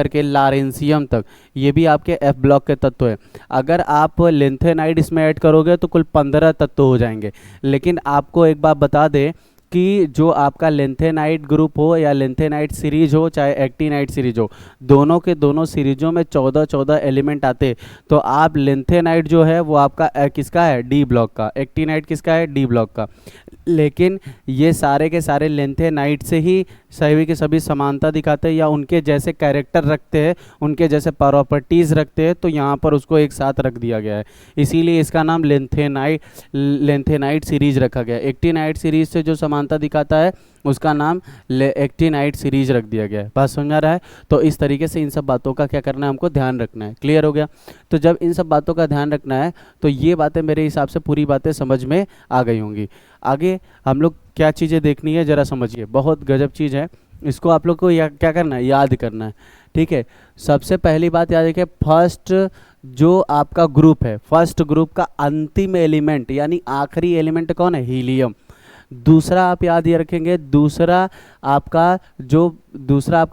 के लारेंसियम तक, ये भी आपके एफ ब्लॉक के तत्व है। अगर आप लेंथेनाइट इसमें ऐड करोगे तो कुल 15 तत्व हो जाएंगे। लेकिन आपको एक बात बता दें कि जो आपका लेंथेनाइट ग्रुप हो या लेंथेनाइट सीरीज हो चाहे एक्टिनाइट सीरीज हो, दोनों के दोनों सीरीजों में 14 एलिमेंट आते। तो आप लेंथेनाइट जो है वो आपका किसका है, डी ब्लॉक का। एक्टिनाइट किसका है, डी ब्लॉक का। लेकिन ये सारे के सारे लेंथेनाइट से ही सभी के सभी समानता दिखाते हैं या उनके जैसे कैरेक्टर रखते हैं, उनके जैसे प्रॉपर्टीज़ रखते हैं। तो यहाँ पर उसको एक साथ रख दिया गया है, इसीलिए इसका नाम लेंथेनाइट सीरीज रखा गया है। एक्टिनाइट सीरीज से जो समानता दिखाता है उसका नाम एक्टिनाइट सीरीज रख दिया गया है। बात समझ आ रहा है। तो इस तरीके से इन सब बातों का क्या करना है, हमको ध्यान रखना है। क्लियर हो गया। तो जब इन सब बातों का ध्यान रखना है तो ये बातें मेरे हिसाब से पूरी बातें समझ में आ गई होंगी। आगे हम लोग क्या चीज़ें देखनी है ज़रा समझिए, बहुत गजब चीज़ है। इसको आप लोग को क्या करना है, याद करना है। ठीक है, सबसे पहली बात याद रखिए, फर्स्ट जो आपका ग्रुप है, फर्स्ट ग्रुप का अंतिम एलिमेंट यानी आखिरी एलिमेंट कौन है, हीलियम। दूसरा आप याद ये रखेंगे, दूसरा आपका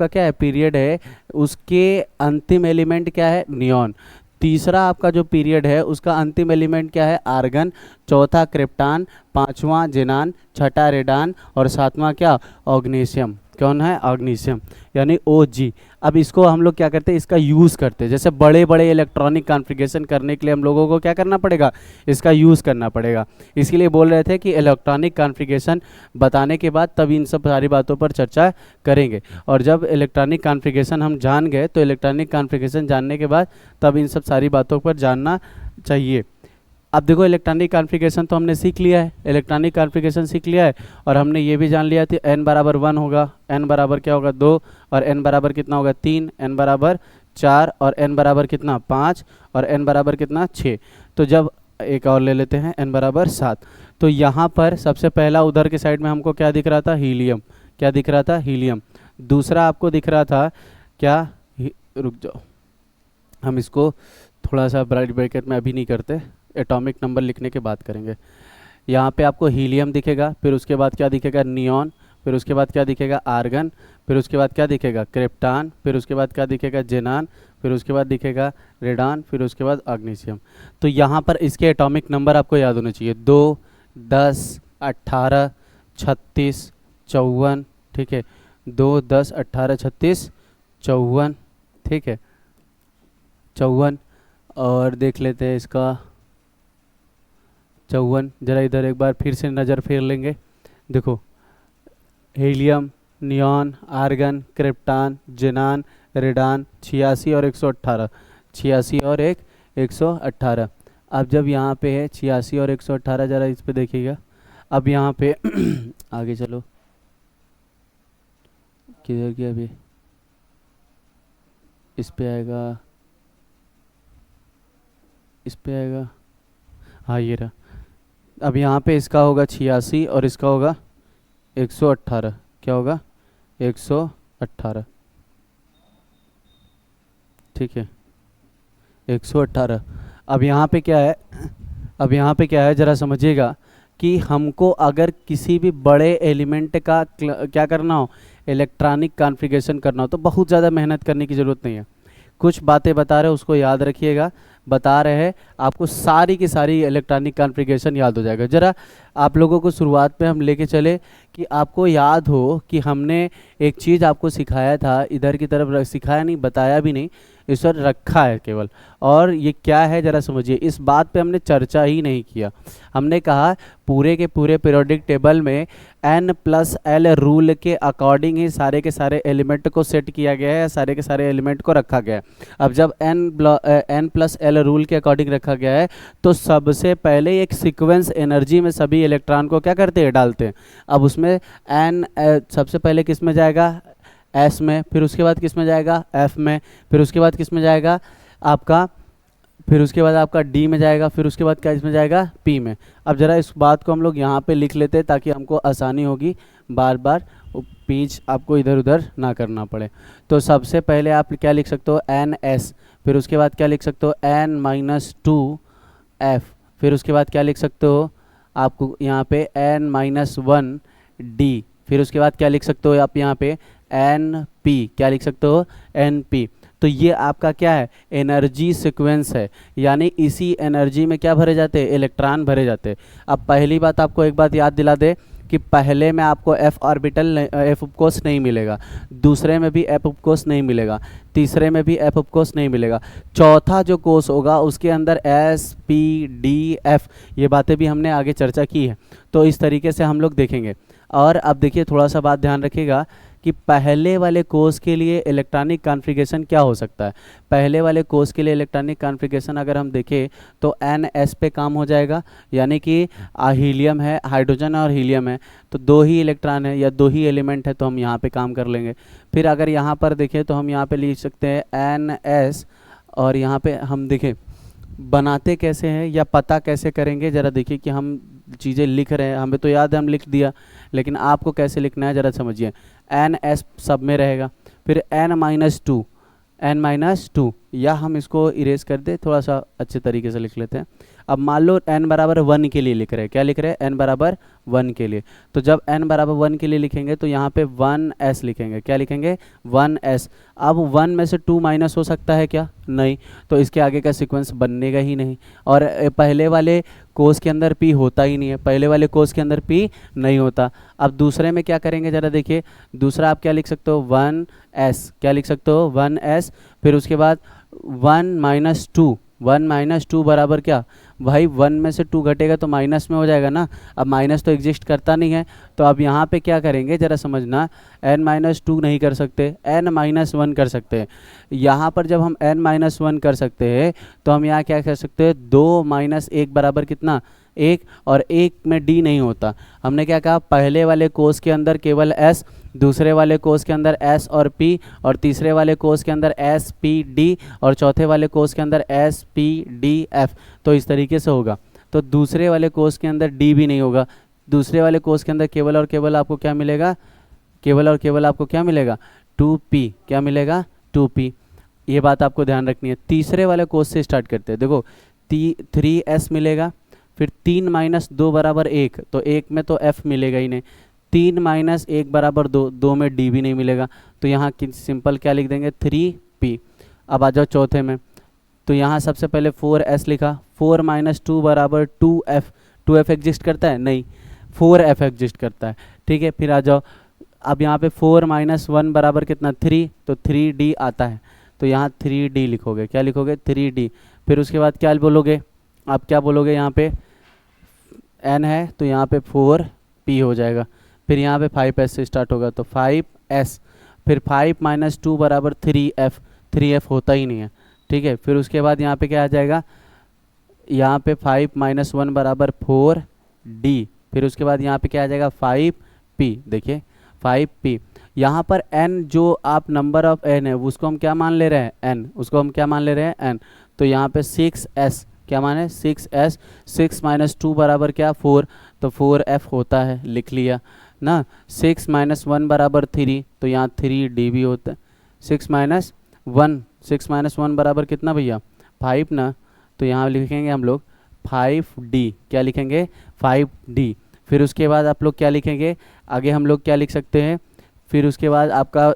क्या है, पीरियड है, उसके अंतिम एलिमेंट क्या है, नियॉन। तीसरा आपका जो पीरियड है उसका अंतिम एलिमेंट क्या है, आर्गन। चौथा क्रिप्टान, पांचवा जेनान, छठा रेडान और सातवां क्या, ऑग्नीशियम। कौन है, ऑग्नीशियम यानी OG। अब इसको हम लोग क्या करते हैं, इसका यूज़ करते हैं। जैसे बड़े बड़े इलेक्ट्रॉनिक कॉन्फ़िगरेशन करने के लिए हम लोगों को क्या करना पड़ेगा, इसका यूज़ करना पड़ेगा। इसीलिए बोल रहे थे कि इलेक्ट्रॉनिक कॉन्फ़िगरेशन बताने के बाद तब इन सब सारी बातों पर चर्चा करेंगे। और जब इलेक्ट्रॉनिक कॉन्फ़िगरेशन हम जान गए तो इलेक्ट्रॉनिक कॉन्फ़िगरेशन जानने के बाद तब इन सब सारी बातों पर जानना चाहिए। अब देखो, इलेक्ट्रॉनिक कॉन्फ़िगरेशन तो हमने सीख लिया है, इलेक्ट्रॉनिक कॉन्फ़िगरेशन सीख लिया है, और हमने ये भी जान लिया था n बराबर 1 होगा, n बराबर क्या होगा 2, और n बराबर कितना होगा 3, n बराबर 4, और n बराबर कितना 5, और n बराबर कितना 6। तो जब एक और ले लेते हैं, n बराबर 7। तो यहाँ पर सबसे पहला उधर के साइड में हमको क्या दिख रहा था, हीलियम। क्या दिख रहा था, हीलियम। दूसरा आपको दिख रहा था क्या, रुक जाओ, हम इसको थोड़ा सा ब्राइट ब्रैकेट में अभी नहीं करते, एटॉमिक नंबर लिखने के बाद करेंगे। यहाँ पे आपको हीलियम दिखेगा, फिर उसके बाद क्या दिखेगा, नियॉन, फिर उसके बाद क्या दिखेगा, आर्गन, फिर उसके बाद क्या दिखेगा, क्रिप्टान, फिर उसके बाद क्या दिखेगा, जेनान, फिर उसके बाद दिखेगा रेडान, फिर उसके बाद ऑग्नीशियम। तो यहाँ पर इसके एटॉमिक नंबर आपको याद होने चाहिए, 2, 10, 18, 36, 54। ठीक है, 2, 10, 18, 36, 54। ठीक है, 54। और देख लेते हैं इसका 54, जरा इधर एक बार फिर से नज़र फेर लेंगे। देखो, helium, neon, argon, krypton, जेनान, radon, 86 और 118, 86 और 118। अब जब यहाँ पे है 86 और 118, ज़रा इस पे देखिएगा। अब यहाँ पे आगे चलो, किधर गया अभी, इस पे आएगा, इस पे आएगा, हाँ ये रहा। अब यहाँ पे इसका होगा 86 और इसका होगा 118। क्या होगा, 118। ठीक है, 118। अब यहाँ पे क्या है, अब यहाँ पे क्या है, ज़रा समझिएगा कि हमको अगर किसी भी बड़े एलिमेंट का क्या करना हो, इलेक्ट्रॉनिक कॉन्फ़िगरेशन करना हो, तो बहुत ज़्यादा मेहनत करने की ज़रूरत नहीं है। कुछ बातें बता रहे हैं उसको याद रखिएगा, बता रहे हैं आपको सारी की सारी इलेक्ट्रॉनिक कॉन्फ़िगरेशन याद हो जाएगा। ज़रा आप लोगों को शुरुआत में हम लेके चले कि आपको याद हो कि हमने एक चीज़ आपको सिखाया था, इधर की तरफ सिखाया नहीं, बताया भी नहीं, इस पर रखा है केवल। और ये क्या है ज़रा समझिए, इस बात पे हमने चर्चा ही नहीं किया। हमने कहा पूरे के पूरे पीरियोडिक टेबल में n+l रूल के अकॉर्डिंग ही सारे के सारे एलिमेंट को सेट किया गया है, सारे के सारे एलिमेंट को रखा गया है। अब जब n+l रूल के अकॉर्डिंग रखा गया है तो सबसे पहले एक सीक्वेंस एनर्जी में सभी इलेक्ट्रॉन को क्या करते हैं, डालते हैं। अब उसमें सबसे पहले किस में जाएगा, S में, फिर उसके बाद किस में जाएगा, F में, फिर उसके बाद किस में जाएगा आपका, फिर उसके बाद आपका D में जाएगा, फिर उसके बाद क्या इसमें जाएगा, P में। अब ज़रा इस बात को हम लोग यहाँ पे लिख लेते हैं ताकि हमको आसानी होगी, बार बार पेज आपको इधर उधर ना करना पड़े। तो सबसे पहले आप क्या लिख सकते हो, NS, फिर उसके बाद क्या लिख सकते हो, n-2F, फिर उसके बाद क्या लिख सकते हो आपको यहाँ पे n-1D, फिर उसके बाद क्या लिख सकते हो आप यहाँ पे NP, क्या लिख सकते हो, NP। तो ये आपका क्या है, एनर्जी सीक्वेंस है, यानी इसी एनर्जी में क्या भरे जाते हैं, इलेक्ट्रॉन भरे जाते हैं। अब पहली बात आपको एक बात याद दिला दे कि पहले में आपको f ऑर्बिटल f उपकोष नहीं मिलेगा, दूसरे में भी f उपकोष नहीं मिलेगा, तीसरे में भी f उपकोष नहीं मिलेगा, चौथा जो कोष होगा उसके अंदर s p d f, ये बातें भी हमने आगे चर्चा की है। तो इस तरीके से हम लोग देखेंगे। और अब देखिए थोड़ा सा बात ध्यान रखिएगा कि पहले वाले कोष के लिए इलेक्ट्रॉनिक कॉन्फ़िगरेशन क्या हो सकता है। पहले वाले कोष के लिए इलेक्ट्रॉनिक कॉन्फ़िगरेशन अगर हम देखें तो NS पे काम हो जाएगा, यानी कि हीलियम है, हाइड्रोजन और हीलियम है, तो दो ही इलेक्ट्रॉन है या दो ही एलिमेंट है, तो हम यहाँ पे काम कर लेंगे। फिर अगर यहाँ पर देखें तो हम यहाँ पे लिख सकते हैं NS, और यहाँ पे हम देखें बनाते कैसे हैं या पता कैसे करेंगे, ज़रा देखिए कि हम चीज़ें लिख रहे हैं, हमें तो याद है हम लिख दिया, लेकिन आपको कैसे लिखना है ज़रा समझिए। एन एस सब में रहेगा, फिर n-2 या हम इसको इरेज कर दे, थोड़ा सा अच्छे तरीके से लिख लेते हैं। अब मान लो n बराबर 1 के लिए लिख रहे हैं, क्या लिख रहे हैं, n बराबर 1 के लिए। तो जब n बराबर 1 के लिए लिखेंगे तो यहाँ पे 1s लिखेंगे, क्या लिखेंगे, 1s। अब 1 में से 2 माइनस हो सकता है क्या, नहीं, तो इसके आगे का सीक्वेंस बनेगा ही नहीं। और पहले वाले कोस के अंदर p होता ही नहीं है, पहले वाले कोस के अंदर p नहीं होता। अब दूसरे में क्या करेंगे ज़रा देखिए, दूसरा आप क्या लिख सकते हो, 1s, क्या लिख सकते हो, 1s। फिर उसके बाद 1 - 2 बराबर क्या भाई, 1 में से 2 घटेगा तो माइनस में हो जाएगा ना। अब माइनस तो एग्जिस्ट करता नहीं है, तो अब यहाँ पे क्या करेंगे ज़रा समझना, n-2 नहीं कर सकते, n-1 कर सकते हैं। यहाँ पर जब हम n-1 कर सकते हैं तो हम यहाँ क्या कर सकते हैं, 2 - 1 बराबर कितना, 1, और 1 में d नहीं होता। हमने क्या कहा, पहले वाले कोस के अंदर केवल s, दूसरे वाले कोस के अंदर s और p, और तीसरे वाले कोस के अंदर s p d, और चौथे वाले कोस के अंदर s p d f। तो इस तरीके से होगा। तो दूसरे वाले कोस के अंदर d भी नहीं होगा, दूसरे वाले कोस के अंदर केवल और केवल आपको क्या मिलेगा, केवल और केवल आपको क्या मिलेगा, 2p, क्या मिलेगा, 2p। ये बात आपको ध्यान रखनी है। तीसरे वाले कोस से स्टार्ट करते हैं, देखो 3s मिलेगा, फिर 3 - 2 बराबर 1, तो 1 में तो f मिलेगा ही नहीं, 3 - 1 बराबर 2, 2 में d भी नहीं मिलेगा, तो यहाँ सिंपल क्या लिख देंगे, 3p। अब आ जाओ चौथे में, तो यहाँ सबसे पहले 4s लिखा, 4 - 2 बराबर 2f, 2f एग्जिस्ट करता है, नहीं, 4f एग्जिस्ट करता है, ठीक है। फिर आ जाओ, अब यहाँ पे 4 - 1 बराबर कितना, 3, तो 3d आता है, तो यहाँ 3d लिखोगे, क्या लिखोगे, 3d। फिर उसके बाद क्या बोलोगे, आप क्या बोलोगे, यहाँ पे n है तो यहाँ पे 4p हो जाएगा। फिर यहाँ पे 5s से स्टार्ट होगा तो 5s, फिर 5 - 2 बराबर 3f, 3f होता ही नहीं है, ठीक है। फिर उसके बाद यहाँ पे क्या आ जाएगा, यहाँ पे 5 - 1 बराबर 4d, फिर उसके बाद यहाँ पे क्या आ जाएगा, 5p, देखिए 5p। यहाँ पर n जो आप नंबर ऑफ n है उसको हम क्या मान ले रहे हैं, n, उसको हम क्या मान ले रहे हैं, n। तो यहाँ पे 6s, क्या माने, 6s, 6 - 2 बराबर क्या, 4, तो 4f होता है, लिख लिया ना। 6 - 1 बराबर 3, तो यहाँ 3d भी होता है। 6 - 1 बराबर कितना भैया, 5 ना, तो यहाँ लिखेंगे हम लोग 5d, क्या लिखेंगे, 5d। फिर उसके बाद आप लोग क्या लिखेंगे, आगे हम लोग क्या लिख सकते हैं, फिर उसके बाद आपका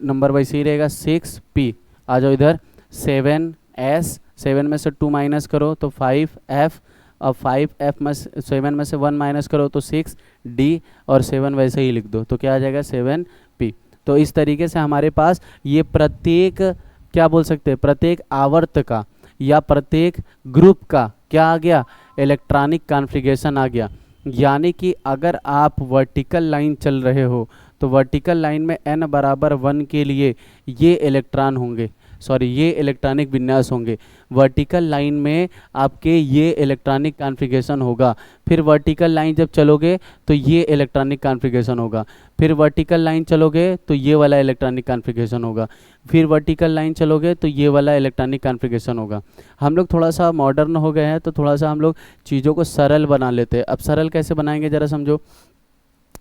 नंबर वैसे ही रहेगा 6p। आ जाओ इधर, 7s, 7 में से 2 माइनस करो तो 5f, और 5f में 7 में से 1 माइनस करो तो 6d, और 7 वैसे ही लिख दो, तो क्या आ जाएगा, 7p। तो इस तरीके से हमारे पास ये प्रत्येक क्या बोल सकते हैं, प्रत्येक आवर्त का या प्रत्येक ग्रुप का क्या आ गया, इलेक्ट्रॉनिक कॉन्फ़िगरेशन आ गया। यानी कि अगर आप वर्टिकल लाइन चल रहे हो तो वर्टिकल लाइन में n बराबर 1 के लिए ये इलेक्ट्रॉन होंगे, सॉरी ये इलेक्ट्रॉनिक विन्यास होंगे। वर्टिकल लाइन में आपके ये इलेक्ट्रॉनिक कॉन्फ़िगरेशन होगा। फिर वर्टिकल लाइन जब चलोगे तो ये इलेक्ट्रॉनिक कॉन्फ़िगरेशन होगा, फिर वर्टिकल लाइन चलोगे तो ये वाला इलेक्ट्रॉनिक कॉन्फ़िगरेशन होगा, फिर वर्टिकल लाइन चलोगे तो ये वाला इलेक्ट्रॉनिक कॉन्फ़िगरेशन होगा। हम लोग थोड़ा सा मॉडर्न हो गए हैं तो थोड़ा सा हम लोग चीज़ों को सरल बना लेते हैं। अब सरल कैसे बनाएंगे ज़रा समझो।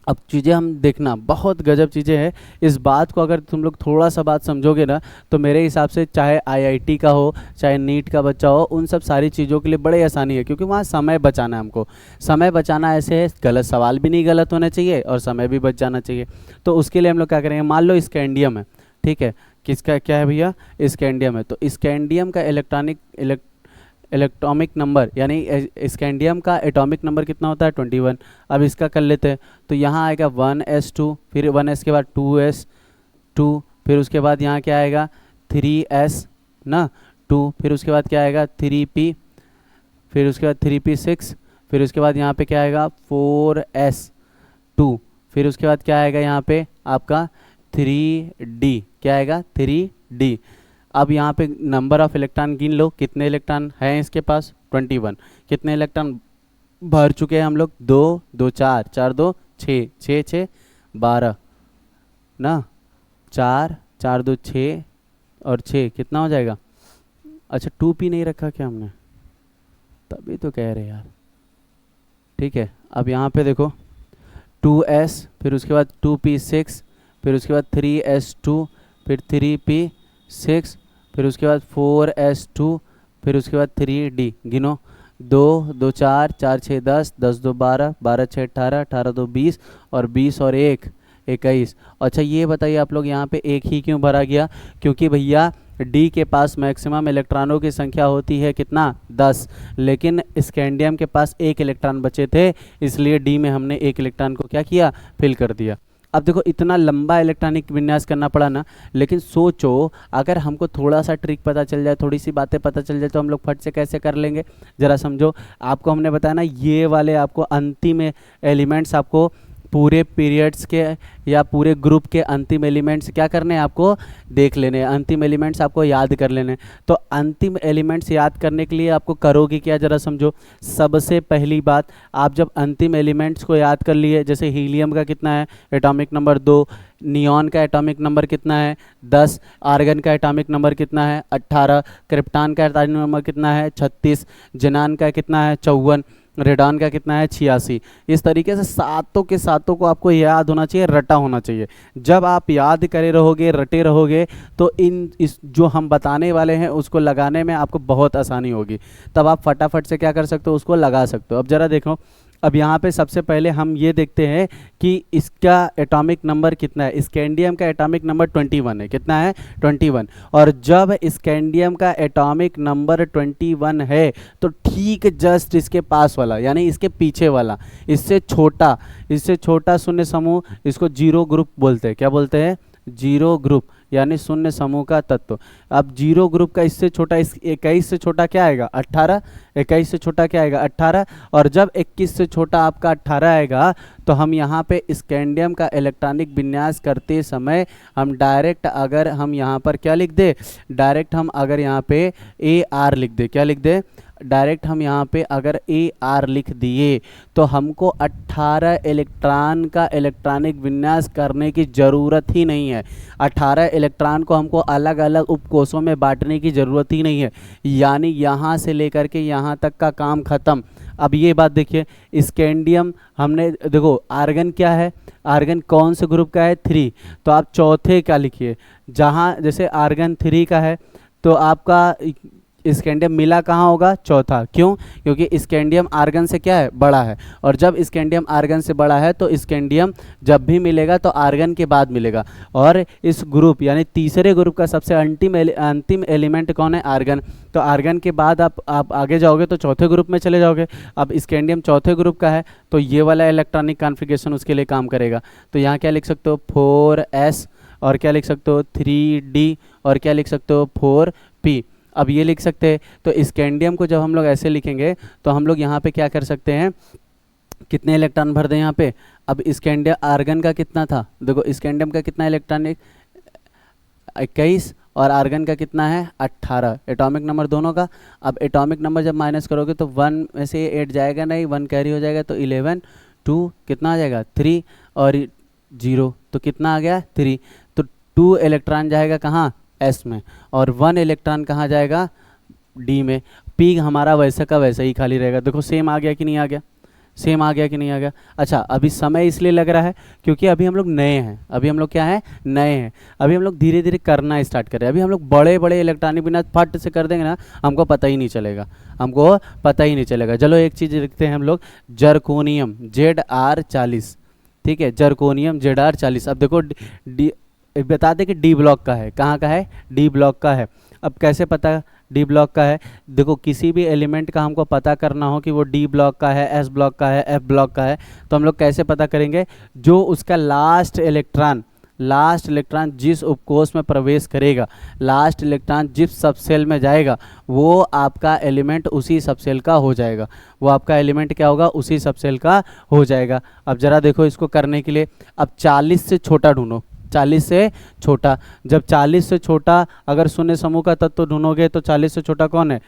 अब चीज़ें हम देखना, बहुत गजब चीज़ें हैं। इस बात को अगर तुम लोग थोड़ा सा बात समझोगे ना तो मेरे हिसाब से चाहे आईआईटी का हो चाहे नीट का बच्चा हो, उन सब सारी चीज़ों के लिए बड़े आसानी है, क्योंकि वहाँ समय बचाना है हमको। समय बचाना ऐसे है, गलत सवाल भी नहीं गलत होना चाहिए और समय भी बच जाना चाहिए। तो उसके लिए हम लोग क्या करेंगे, मान लो स्कैंडियम है, ठीक है, किसका क्या है भैया, स्कैंडियम है, तो स्कैंडियम का इलेक्ट्रॉनिक नंबर यानी स्कैंडियम का एटॉमिक नंबर कितना होता है, 21। अब इसका कर लेते हैं, तो यहाँ आएगा 1s2, फिर 1s के बाद 2s2, फिर उसके बाद यहाँ क्या आएगा 3s ना 2, फिर उसके बाद क्या आएगा 3p, फिर उसके बाद 3p6, फिर उसके बाद यहाँ पे क्या आएगा 4s2, फिर उसके बाद क्या आएगा यहाँ पे आपका 3d, क्या आएगा 3d। अब यहाँ पे नंबर ऑफ इलेक्ट्रॉन गिन लो, कितने इलेक्ट्रॉन हैं इसके पास, 21। कितने इलेक्ट्रॉन भर चुके हैं हम लोग, 2 2 4 4 2 6 6 6 12 ना, 4 4 2 6 और 6 कितना हो जाएगा। अच्छा 2p नहीं रखा क्या हमने, तभी तो कह रहे यार। ठीक है, अब यहाँ पे देखो 2s, फिर उसके बाद 2p6, फिर उसके बाद 3s2, फिर 3p6, फिर उसके बाद 4s2, फिर उसके बाद 3d। गिनो, 2 2 4, 4 6 10, 10 2 12, 12 6 18, 18 2 20, और 20 और 1 21। अच्छा ये बताइए आप लोग यहाँ पे एक ही क्यों भरा गया? क्योंकि भैया डी के पास मैक्सिमम इलेक्ट्रॉनों की संख्या होती है कितना? 10, लेकिन स्कैंडियम के पास एक इलेक्ट्रॉन बचे थे, इसलिए डी में हमने एक इलेक्ट्रॉन को क्या किया? फिल कर दिया। अब देखो इतना लंबा इलेक्ट्रॉनिक विन्यास करना पड़ा ना, लेकिन सोचो अगर हमको थोड़ा सा ट्रिक पता चल जाए, थोड़ी सी बातें पता चल जाए, तो हम लोग फट से कैसे कर लेंगे? ज़रा समझो। आपको हमने बताया ना, ये वाले आपको अंतिम एलिमेंट्स आपको पूरे पीरियड्स के या पूरे ग्रुप के अंतिम एलिमेंट्स क्या करने हैं? आपको देख लेने हैं, अंतिम एलिमेंट्स आपको याद कर लेने हैं। तो अंतिम एलिमेंट्स याद करने के लिए आपको करोगे क्या? ज़रा समझो। सबसे पहली बात, आप जब अंतिम एलिमेंट्स को याद कर लिए, जैसे हीलियम का कितना है? Atomic number 2। नियॉन का एटॉमिक नंबर कितना है? 10। आर्गन का एटॉमिक नंबर कितना है? 18। क्रिप्टॉन का एटॉमिक नंबर कितना है? 36। जेनान का कितना है? 54। रेडॉन का कितना है? 86। इस तरीके से सातों के सातों को आपको याद होना चाहिए, रटा होना चाहिए। जब आप याद करे रहोगे, रटे रहोगे, तो इस जो हम बताने वाले हैं उसको लगाने में आपको बहुत आसानी होगी। तब आप फटाफट से क्या कर सकते हो? उसको लगा सकते हो। अब ज़रा देखो, अब यहाँ पे सबसे पहले हम ये देखते हैं कि इसका एटॉमिक नंबर कितना है। स्कैंडियम का एटॉमिक नंबर 21 है। कितना है? 21। और जब स्कैंडियम का एटॉमिक नंबर 21 है, तो ठीक जस्ट इसके पास वाला, यानी इसके पीछे वाला, इससे छोटा शून्य समूह, इसको जीरो ग्रुप बोलते हैं। क्या बोलते हैं? जीरो ग्रुप, यानी शून्य समूह का तत्व। अब जीरो ग्रुप का इससे छोटा, इस 21 से छोटा क्या आएगा? 18। 21 से छोटा क्या आएगा? 18। और जब 21 से छोटा आपका 18 आएगा, तो हम यहाँ पे स्कैंडियम का इलेक्ट्रॉनिक विन्यास करते समय हम डायरेक्ट, अगर हम यहाँ पर क्या लिख दे? डायरेक्ट हम अगर यहाँ पे AR लिख दे, क्या लिख दे? डायरेक्ट हम यहाँ पे अगर AR लिख दिए, तो हमको 18 इलेक्ट्रॉन का इलेक्ट्रॉनिक विन्यास करने की ज़रूरत ही नहीं है। 18 इलेक्ट्रॉन को हमको अलग अलग उपकोषों में बांटने की ज़रूरत ही नहीं है, यानी यहाँ से लेकर के यहाँ तक का काम ख़त्म। अब ये बात देखिए, स्कैंडियम हमने, देखो आर्गन क्या है? आर्गन कौन से ग्रुप का है? 3। तो आप चौथे का लिखिए। जहाँ जैसे आर्गन 3 का है, तो आपका स्कैंडियम मिला कहाँ होगा? चौथा। क्यों? क्योंकि स्कैंडियम आर्गन से क्या है? बड़ा है। और जब स्कैंडियम आर्गन से बड़ा है, तो स्कैंडियम जब भी मिलेगा तो आर्गन के बाद मिलेगा। और इस ग्रुप यानी तीसरे ग्रुप का सबसे अंतिम एलिमेंट कौन है? आर्गन। तो आर्गन के बाद आप आगे जाओगे तो चौथे ग्रुप में चले जाओगे। अब स्कैंडियम चौथे ग्रुप का है, तो ये वाला इलेक्ट्रॉनिक कॉन्फ़िगरेशन उसके लिए काम करेगा। तो यहाँ क्या लिख सकते हो? 4s, और क्या लिख सकते हो? 3d, और क्या लिख सकते हो? 4p। अब ये लिख सकते हैं। तो स्कैंडियम को जब हम लोग ऐसे लिखेंगे, तो हम लोग यहाँ पे क्या कर सकते हैं? कितने इलेक्ट्रॉन भर दें यहाँ पे? अब स्कैंडियम, आर्गन का कितना था? देखो स्कैंडियम का कितना इलेक्ट्रॉनिक? 21। और आर्गन का कितना है? 18। एटॉमिक नंबर दोनों का। अब एटॉमिक नंबर जब माइनस करोगे तो 1 में से 8 जाएगा नहीं, 1 कैरी हो जाएगा, तो 11, 2 कितना आ जाएगा? 3, और 0, तो कितना आ गया? 3। तो 2 इलेक्ट्रॉन जाएगा कहाँ? S में, और 1 इलेक्ट्रॉन कहाँ जाएगा? D में। P हमारा वैसा का वैसा ही खाली रहेगा। देखो सेम आ गया कि नहीं आ गया? सेम आ गया कि नहीं आ गया? अच्छा, अभी समय इसलिए लग रहा है क्योंकि अभी हम लोग नए हैं। अभी हम लोग क्या हैं? नए हैं। अभी हम लोग धीरे धीरे करना स्टार्ट करें। अभी हम लोग बड़े बड़े इलेक्ट्रॉनिक विन्यास फट से कर देंगे ना, हमको पता ही नहीं चलेगा, हमको पता ही नहीं चलेगा। चलो एक चीज़ लिखते हैं हम लोग, जर्कोनियम ZR40। ठीक है, जर्कोनियम ZR40। अब देखो बता दें कि डी ब्लॉक का है। कहाँ का है? डी ब्लॉक का है। अब कैसे पता डी ब्लॉक का है? देखो किसी भी एलिमेंट का हमको पता करना हो कि वो डी ब्लॉक का है, एस ब्लॉक का है, एफ ब्लॉक का है, तो हम लोग कैसे पता करेंगे? जो उसका लास्ट इलेक्ट्रॉन जिस उपकोष में प्रवेश करेगा, लास्ट इलेक्ट्रॉन जिस सबसेल में जाएगा, वो आपका एलिमेंट उसी सबसेल का हो जाएगा। वो आपका एलिमेंट क्या होगा? उसी सबसेल का हो जाएगा। अब ज़रा देखो इसको करने के लिए, अब 40 से छोटा ढूंढो। 40 से छोटा, जब 40 से छोटा अगर शून्य समूह का तत्व ढूंढोगे, तो 40 से छोटा कौन है?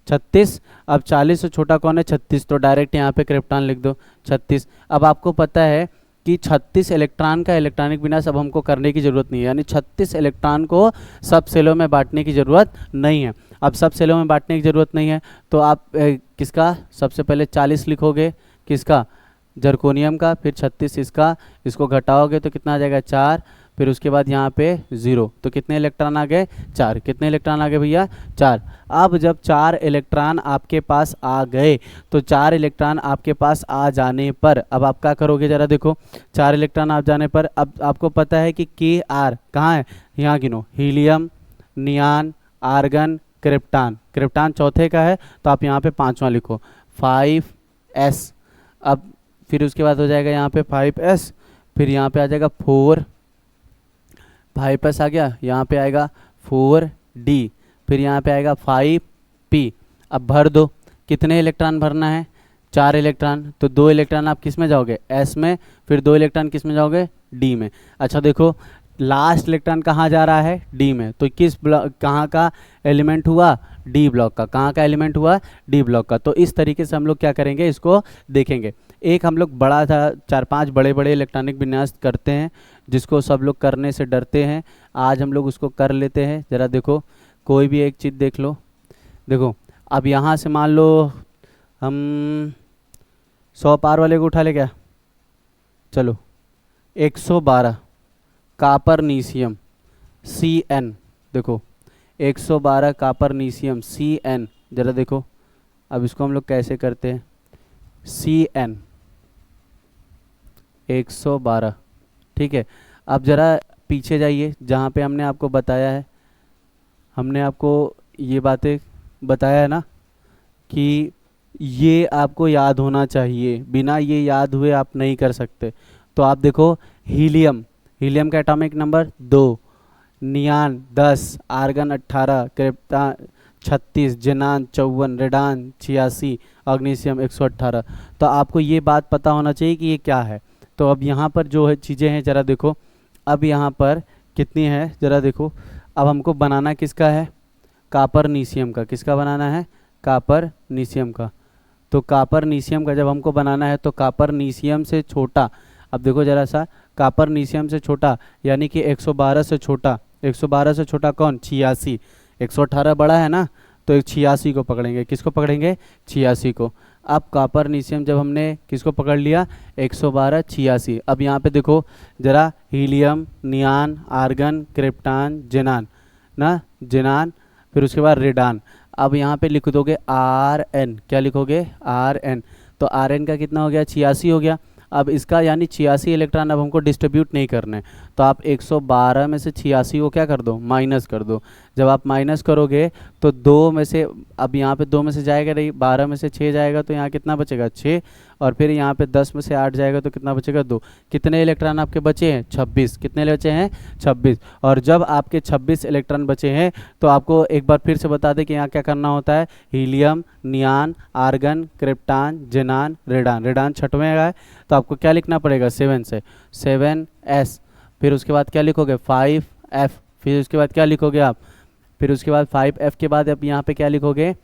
36। अब 40 से छोटा कौन है? 36। तो डायरेक्ट यहाँ पे क्रिप्टॉन लिख दो, 36। अब आपको पता है कि 36 इलेक्ट्रॉन का इलेक्ट्रॉनिक विन्यास अब हमको करने की ज़रूरत नहीं है, यानी 36 इलेक्ट्रॉन को सब सेलों में बांटने की ज़रूरत नहीं है। अब सब सेलों में बांटने की ज़रूरत नहीं है तो आप किसका सबसे पहले 40 लिखोगे, किसका, जर्कोनियम का, फिर 36 इसका, इसको घटाओगे तो कितना आ जाएगा 4, फिर उसके बाद यहाँ पे 0, तो कितने इलेक्ट्रॉन आ गए 4। कितने इलेक्ट्रॉन आ गए भैया 4। अब जब 4 इलेक्ट्रॉन आपके पास आ गए तो 4 इलेक्ट्रॉन आपके पास आ जाने पर अब आप क्या करोगे, ज़रा देखो 4 इलेक्ट्रॉन आ जाने पर अब आपको पता है कि Kr कहाँ है, यहाँ गिनो, हीलियम, नियान, आर्गन, क्रिप्टान। क्रिप्टान चौथे का है तो आप यहाँ पे 5वां लिखो 5s। अब फिर उसके बाद हो जाएगा यहाँ पे 5s, फिर यहाँ पे आ जाएगा 4, 5s आ गया, यहाँ पे आएगा 4d, फिर यहाँ पे आएगा 5p। अब भर दो, कितने इलेक्ट्रॉन भरना है 4 इलेक्ट्रॉन, तो 2 इलेक्ट्रॉन आप किस में जाओगे s में, फिर 2 इलेक्ट्रॉन किस में जाओगे d में। अच्छा देखो लास्ट इलेक्ट्रॉन कहाँ जा रहा है d में, तो किस ब्लॉक कहाँ का एलिमेंट हुआ d ब्लॉक का, कहाँ का एलिमेंट हुआ d ब्लॉक का। तो इस तरीके से हम लोग क्या करेंगे इसको देखेंगे। एक हम लोग बड़ा था 4-5 बड़े बड़े इलेक्ट्रॉनिक विन्यास करते हैं जिसको सब लोग करने से डरते हैं, आज हम लोग उसको कर लेते हैं। ज़रा देखो कोई भी एक चीज़ देख लो, देखो अब यहाँ से मान लो हम 100 पार वाले को उठा ले क्या, चलो 112 कापरनीशियम Cn, देखो 112 कापरनीशियम Cn, ज़रा देखो अब इसको हम लोग कैसे करते हैं, Cn 112, ठीक है। अब ज़रा पीछे जाइए जहाँ पे हमने आपको बताया है, हमने आपको ये बातें बताया है ना कि ये आपको याद होना चाहिए, बिना ये याद हुए आप नहीं कर सकते। तो आप देखो हीलियम, हीलियम का atomic number 2, नियान 10, argon 18, krypton 36, जेनान 54, radon 86, ऑग्नीशियम 118। तो आपको ये बात पता होना चाहिए कि ये क्या है। तो अब यहाँ पर जो है चीज़ें हैं ज़रा देखो, अब यहाँ पर कितनी है ज़रा देखो। अब हमको बनाना किसका है, कापरनीशियम का। किसका बनाना है, कापरनीशियम का। तो कापरनीशियम का जब हमको बनाना है तो कापरनीशियम से छोटा, अब देखो ज़रा सा, कापरनीशियम से छोटा यानी कि 112 से छोटा, 112 से छोटा कौन 86, 118 बड़ा है ना, तो 86 को पकड़ेंगे। किसको पकड़ेंगे 86 को। अब कापरनीशियम जब हमने किसको पकड़ लिया 112 86। अब यहाँ पे देखो ज़रा हीलियम, नियान, आर्गन, क्रिप्टान, जेनान ना, जेनान, फिर उसके बाद रेडान। अब यहाँ पे लिख दोगे Rn, क्या लिखोगे Rn, तो Rn का कितना हो गया 86 हो गया। अब इसका यानी 86 इलेक्ट्रॉन अब हमको डिस्ट्रीब्यूट नहीं करने, तो आप 112 में से 86 को क्या कर दो माइनस कर दो। जब आप माइनस करोगे तो 2 में से, अब यहाँ पे 2 में से जाएगा नहीं, 12 में से 6 जाएगा तो यहाँ कितना बचेगा 6, और फिर यहाँ पे 10 में से 8 जाएगा तो कितना बचेगा 2। कितने इलेक्ट्रॉन आपके बचे हैं 26। कितने बचे हैं 26। और जब आपके 26 इलेक्ट्रॉन बचे हैं तो आपको एक बार फिर से बता दें कि यहाँ क्या करना होता है, helium, नियान, argon, krypton, जेनान, radon. Radon छठवें है तो आपको क्या लिखना पड़ेगा 7 से 7s, फिर उसके बाद क्या लिखोगे 5f, फिर उसके बाद क्या लिखोगे आप, फिर उसके बाद 5f के बाद आप यहाँ पे क्या लिखोगे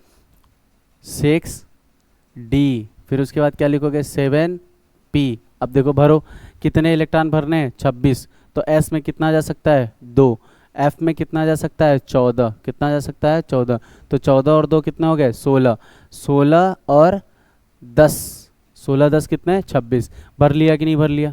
6d, फिर उसके बाद क्या लिखोगे 7p। अब देखो भरो कितने इलेक्ट्रॉन भरने हैं 26, तो s में कितना जा सकता है 2, f में कितना जा सकता है 14, कितना जा सकता है 14, तो 14 और 2 कितने हो गए 16, 16 और 10, 16 10 कितने 26। भर लिया कि नहीं भर लिया।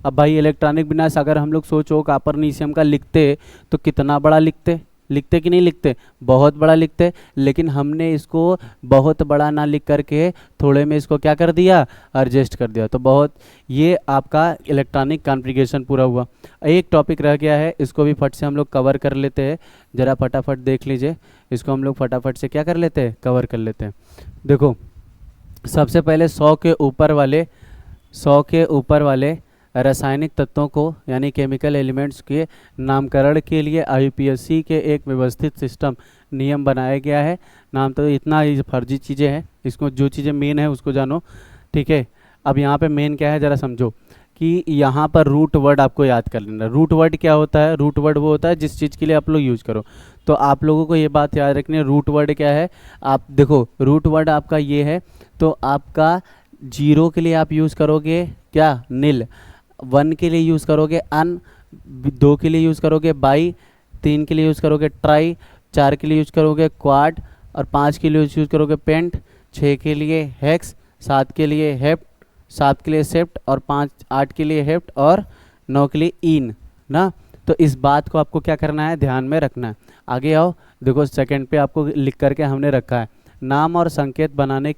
अब भाई इलेक्ट्रॉनिक विन्यास अगर हम लोग सोचो कापरनीशियम का लिखते तो कितना बड़ा लिखते, लिखते कि नहीं लिखते, बहुत बड़ा लिखते, लेकिन हमने इसको बहुत बड़ा ना लिख करके थोड़े में इसको क्या कर दिया एडजस्ट कर दिया। तो बहुत, ये आपका इलेक्ट्रॉनिक कॉन्फ़िगरेशन पूरा हुआ। एक टॉपिक रह गया है, इसको भी फट से हम लोग कवर कर लेते हैं। ज़रा फटाफट देख लीजिए, इसको हम लोग फटाफट से क्या कर लेते हैं कवर कर लेते हैं। देखो सबसे पहले 100 के ऊपर वाले रासायनिक तत्वों को यानी केमिकल एलिमेंट्स के नामकरण के लिए IUPAC के एक व्यवस्थित सिस्टम नियम बनाया गया है। नाम तो इतना ही फर्जी चीज़ें हैं, इसको जो चीज़ें मेन है उसको जानो, ठीक है। अब यहाँ पे मेन क्या है ज़रा समझो कि यहाँ पर रूट वर्ड आपको याद कर लेना। रूट वर्ड क्या होता है, रूट वर्ड वो होता है जिस चीज़ के लिए आप लोग यूज़ करो। तो आप लोगों को ये बात याद रखनी है, रूट वर्ड क्या है। आप देखो रूट वर्ड आपका ये है, तो आपका 0 के लिए आप यूज़ करोगे क्या नील, वन के लिए यूज़ करोगे अन, दो के लिए यूज़ करोगे बाई, तीन के लिए यूज़ करोगे ट्राई, चार के लिए यूज़ करोगे क्वाड, और पाँच के लिए यूज़ करोगे पेंट, छः के लिए हेक्स, सात के लिए हेप्ट, सात के लिए सेप्ट, और पाँच आठ के लिए हेप्ट, और नौ के लिए इन ना। तो इस बात को आपको क्या करना है, ध्यान में रखना है। आगे आओ, देखो सेकंड पे आपको लिख करके हमने रखा है, नाम और संकेत बनाने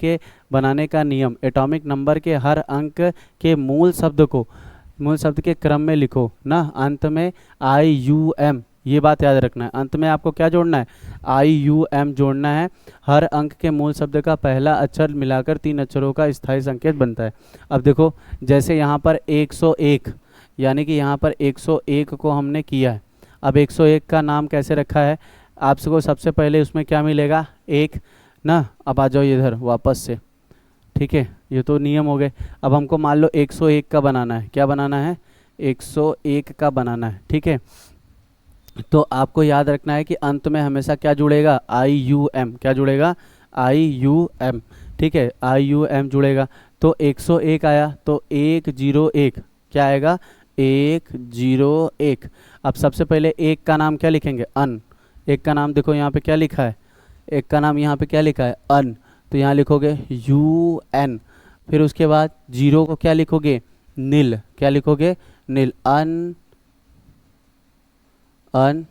का नियम, एटॉमिक नंबर के हर अंक के मूल शब्द के क्रम में लिखो ना, अंत में IUM, ये बात याद रखना है, अंत में आपको क्या जोड़ना है, IUM जोड़ना है। हर अंक के मूल शब्द का पहला अक्षर मिलाकर 3 अक्षरों का स्थायी संकेत बनता है। अब देखो जैसे यहाँ पर 101, यानी कि यहाँ पर 101 को हमने किया है। अब 101 का नाम कैसे रखा है, आपको सबसे पहले उसमें क्या मिलेगा, एक ना। अब आ जाओ इधर वापस से, ठीक है, ये तो नियम हो गए। अब हमको मान लो 101 का बनाना है, क्या बनाना है, 101 का बनाना है, ठीक है। तो आपको याद रखना है कि अंत में हमेशा क्या जुड़ेगा, IUM, क्या जुड़ेगा, IUM, ठीक है, IUM जुड़ेगा। तो 101 आया तो 101 क्या आएगा, 101। अब सबसे पहले एक का नाम क्या लिखेंगे, अन। एक का नाम देखो यहाँ पे क्या लिखा है, एक का नाम यहाँ पे क्या लिखा है, अन, तो यहाँ लिखोगे UN। फिर उसके बाद जीरो को क्या लिखोगे, नील, क्या लिखोगे, नील, अन, अन।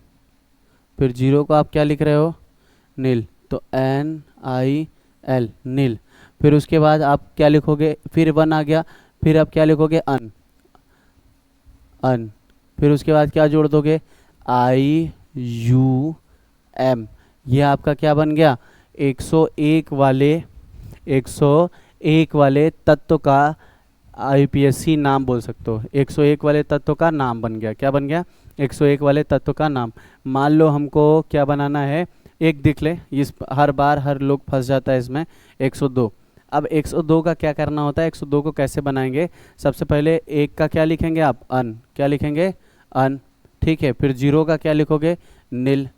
फिर जीरो को आप क्या लिख रहे हो, नील, तो NIL, नील। फिर उसके बाद आप क्या लिखोगे, फिर वन आ गया, फिर आप क्या लिखोगे, अन, अन। फिर उसके बाद क्या जोड़ दोगे, IUM। ये आपका क्या बन गया, 101 वाले तत्व का IPSC नाम बोल सकते हो। 101 वाले तत्व का नाम बन गया, क्या बन गया, 101 वाले तत्व का नाम। मान लो हमको क्या बनाना है, एक देख ले, इस हर बार हर लोग फंस जाता है इसमें, 102। अब 102 का क्या करना होता है, 102 को कैसे बनाएंगे, सबसे पहले एक का क्या लिखेंगे आप, अन, क्या लिखेंगे, अन, ठीक है। फिर जीरो का क्या लिखोगे, नील,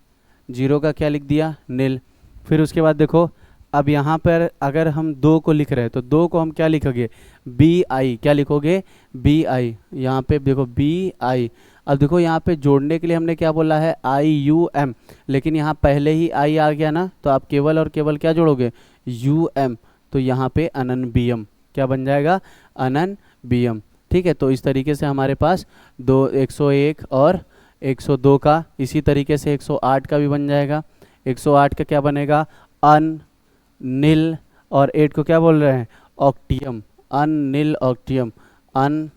जीरो का क्या लिख दिया, नील। फिर उसके बाद देखो, अब यहाँ पर अगर हम दो को लिख रहे हैं तो दो को हम क्या लिखोगे, BI, क्या लिखोगे, BI। यहाँ पे देखो BI। अब देखो यहाँ पे जोड़ने के लिए हमने क्या बोला है, IUM, लेकिन यहाँ पहले ही I आ गया ना, तो आप केवल और केवल क्या जोड़ोगे, UM। तो यहाँ पे अनन-बियम, क्या बन जाएगा, अनन-बियम, ठीक है। तो इस तरीके से हमारे पास 101 और 102 का, इसी तरीके से 108 का भी बन जाएगा। 108 का क्या बनेगा, अन, नील, और 8 को क्या बोल रहे हैं, ऑक्टियम, अन, नील, ऑक्टियम, अन।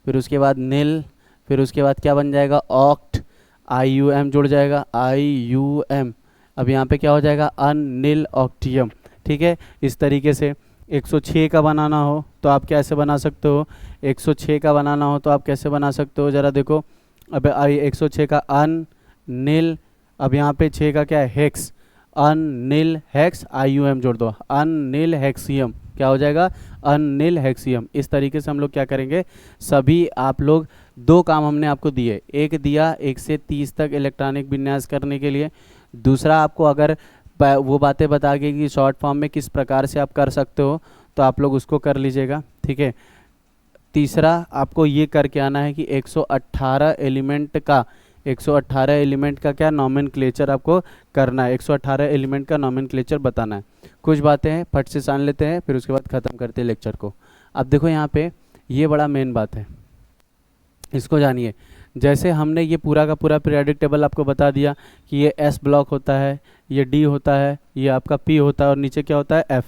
फिर उसके बाद नील, फिर उसके बाद क्या बन जाएगा, ऑक्ट, IUM जुड़ जाएगा, IUM। अब यहाँ पे क्या हो जाएगा, अन, नील, ऑक्टियम, ठीक है। इस तरीके से 106 का बनाना हो तो आप कैसे बना सकते हो, 106 का बनाना हो तो आप कैसे बना सकते हो, ज़रा देखो। अब 106 का अन, नील, अब यहाँ पे 6 का क्या है, हेक्स, अन, नील, हेक्स, IUM जोड़ दो, अन, नील, हेक्सियम, क्या हो जाएगा, अन, नील, हेक्सियम। इस तरीके से हम लोग क्या करेंगे, सभी आप लोग, दो काम हमने आपको दिए, एक दिया 1 से 30 तक इलेक्ट्रॉनिक विन्यास करने के लिए, दूसरा आपको अगर वो बातें बता के कि शॉर्ट फॉर्म में किस प्रकार से आप कर सकते हो तो आप लोग उसको कर लीजिएगा, ठीक है। तीसरा आपको ये करके आना है कि 118 एलिमेंट का क्या नॉमेनक्लेचर आपको करना है, 118 एलिमेंट का नॉमेनक्लेचर बताना है। कुछ बातें हैं फट से जान लेते हैं, फिर उसके बाद ख़त्म करते हैं लेक्चर को। अब देखो यहाँ पे ये बड़ा मेन बात है, इसको जानिए। जैसे हमने ये पूरा का पूरा पीरियोडिक टेबल आपको बता दिया कि ये S ब्लॉक होता है, ये D होता है, ये आपका P होता है, और नीचे क्या होता है, F।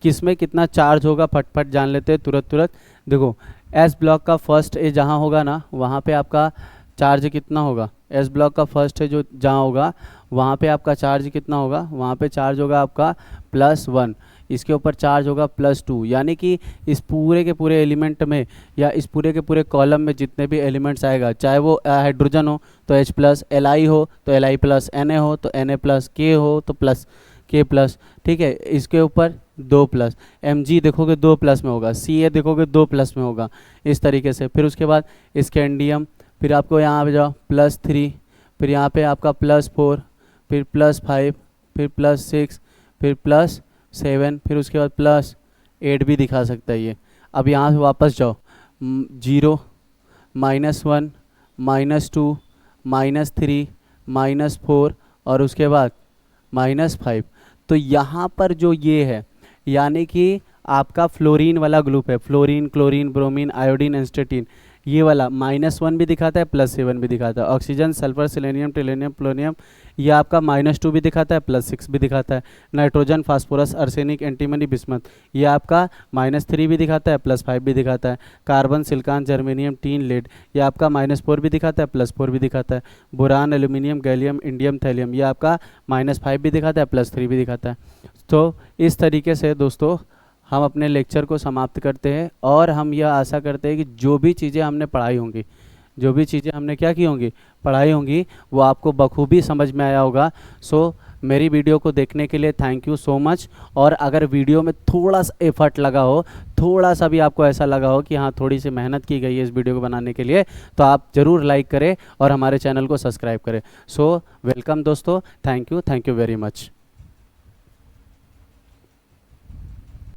किस में कितना चार्ज होगा फटफट जान लेते हैं तुरंत। देखो S ब्लॉक का फर्स्ट ए जहाँ होगा ना, वहाँ पे आपका चार्ज कितना होगा, S ब्लॉक का फर्स्ट है जो जहाँ होगा वहाँ पे आपका चार्ज कितना होगा, वहाँ पे चार्ज होगा आपका +1, इसके ऊपर चार्ज होगा +2। यानी कि इस पूरे के पूरे एलिमेंट में या इस पूरे के पूरे कॉलम में जितने भी एलिमेंट्स आएगा, चाहे वो हाइड्रोजन हो तो H+, Li हो तो Li+, Na हो तो Na+, K हो तो K+, ठीक है। इसके ऊपर 2+, Mg देखोगे 2+ में होगा, Ca देखोगे 2+ में होगा, इस तरीके से। फिर उसके बाद स्कैंडियम, फिर आपको यहाँ पे जाओ +3, फिर यहाँ पे आपका +4, फिर +5, फिर +6, फिर +7, फिर उसके बाद +8 भी दिखा सकता है ये। अब यहाँ से वापस जाओ, 0, -1, -2, -3, -4 और उसके बाद -5। तो यहाँ पर जो ये है यानी कि आपका फ्लोरीन वाला ग्रुप है, फ्लोरीन, क्लोरीन, ब्रोमीन, आयोडीन, एस्टेटीन, ये वाला -1 भी दिखाता है, +7 भी दिखाता है। ऑक्सीजन, सल्फर, सेलेनियम, टेलेनियम, पोलोनियम, ये आपका -2 भी दिखाता है, +6 भी दिखाता है। Nitrogen, phosphorus, arsenic, antimony, bismuth, ये आपका -3 भी दिखाता है, +5 भी दिखाता है। Carbon, silicon, germanium, tin, lead, ये आपका -4 भी दिखाता है, +4 भी दिखाता है। Boron, aluminium, gallium, indium, thallium, ये आपका -5 भी दिखाता है, +3 भी दिखाता है। तो इस तरीके से दोस्तों हम अपने लेक्चर को समाप्त करते हैं और हम यह आशा करते हैं कि जो भी चीज़ें हमने पढ़ाई होंगी, जो भी चीज़ें हमने क्या की होंगी, पढ़ाई होंगी, वो आपको बखूबी समझ में आया होगा। सो मेरी वीडियो को देखने के लिए थैंक यू सो मच। और अगर वीडियो में थोड़ा सा एफर्ट लगा हो, थोड़ा सा भी आपको ऐसा लगा हो कि हाँ थोड़ी सी मेहनत की गई है इस वीडियो को बनाने के लिए, तो आप ज़रूर लाइक करें और हमारे चैनल को सब्सक्राइब करें। सो वेलकम दोस्तों, थैंक यू वेरी मच।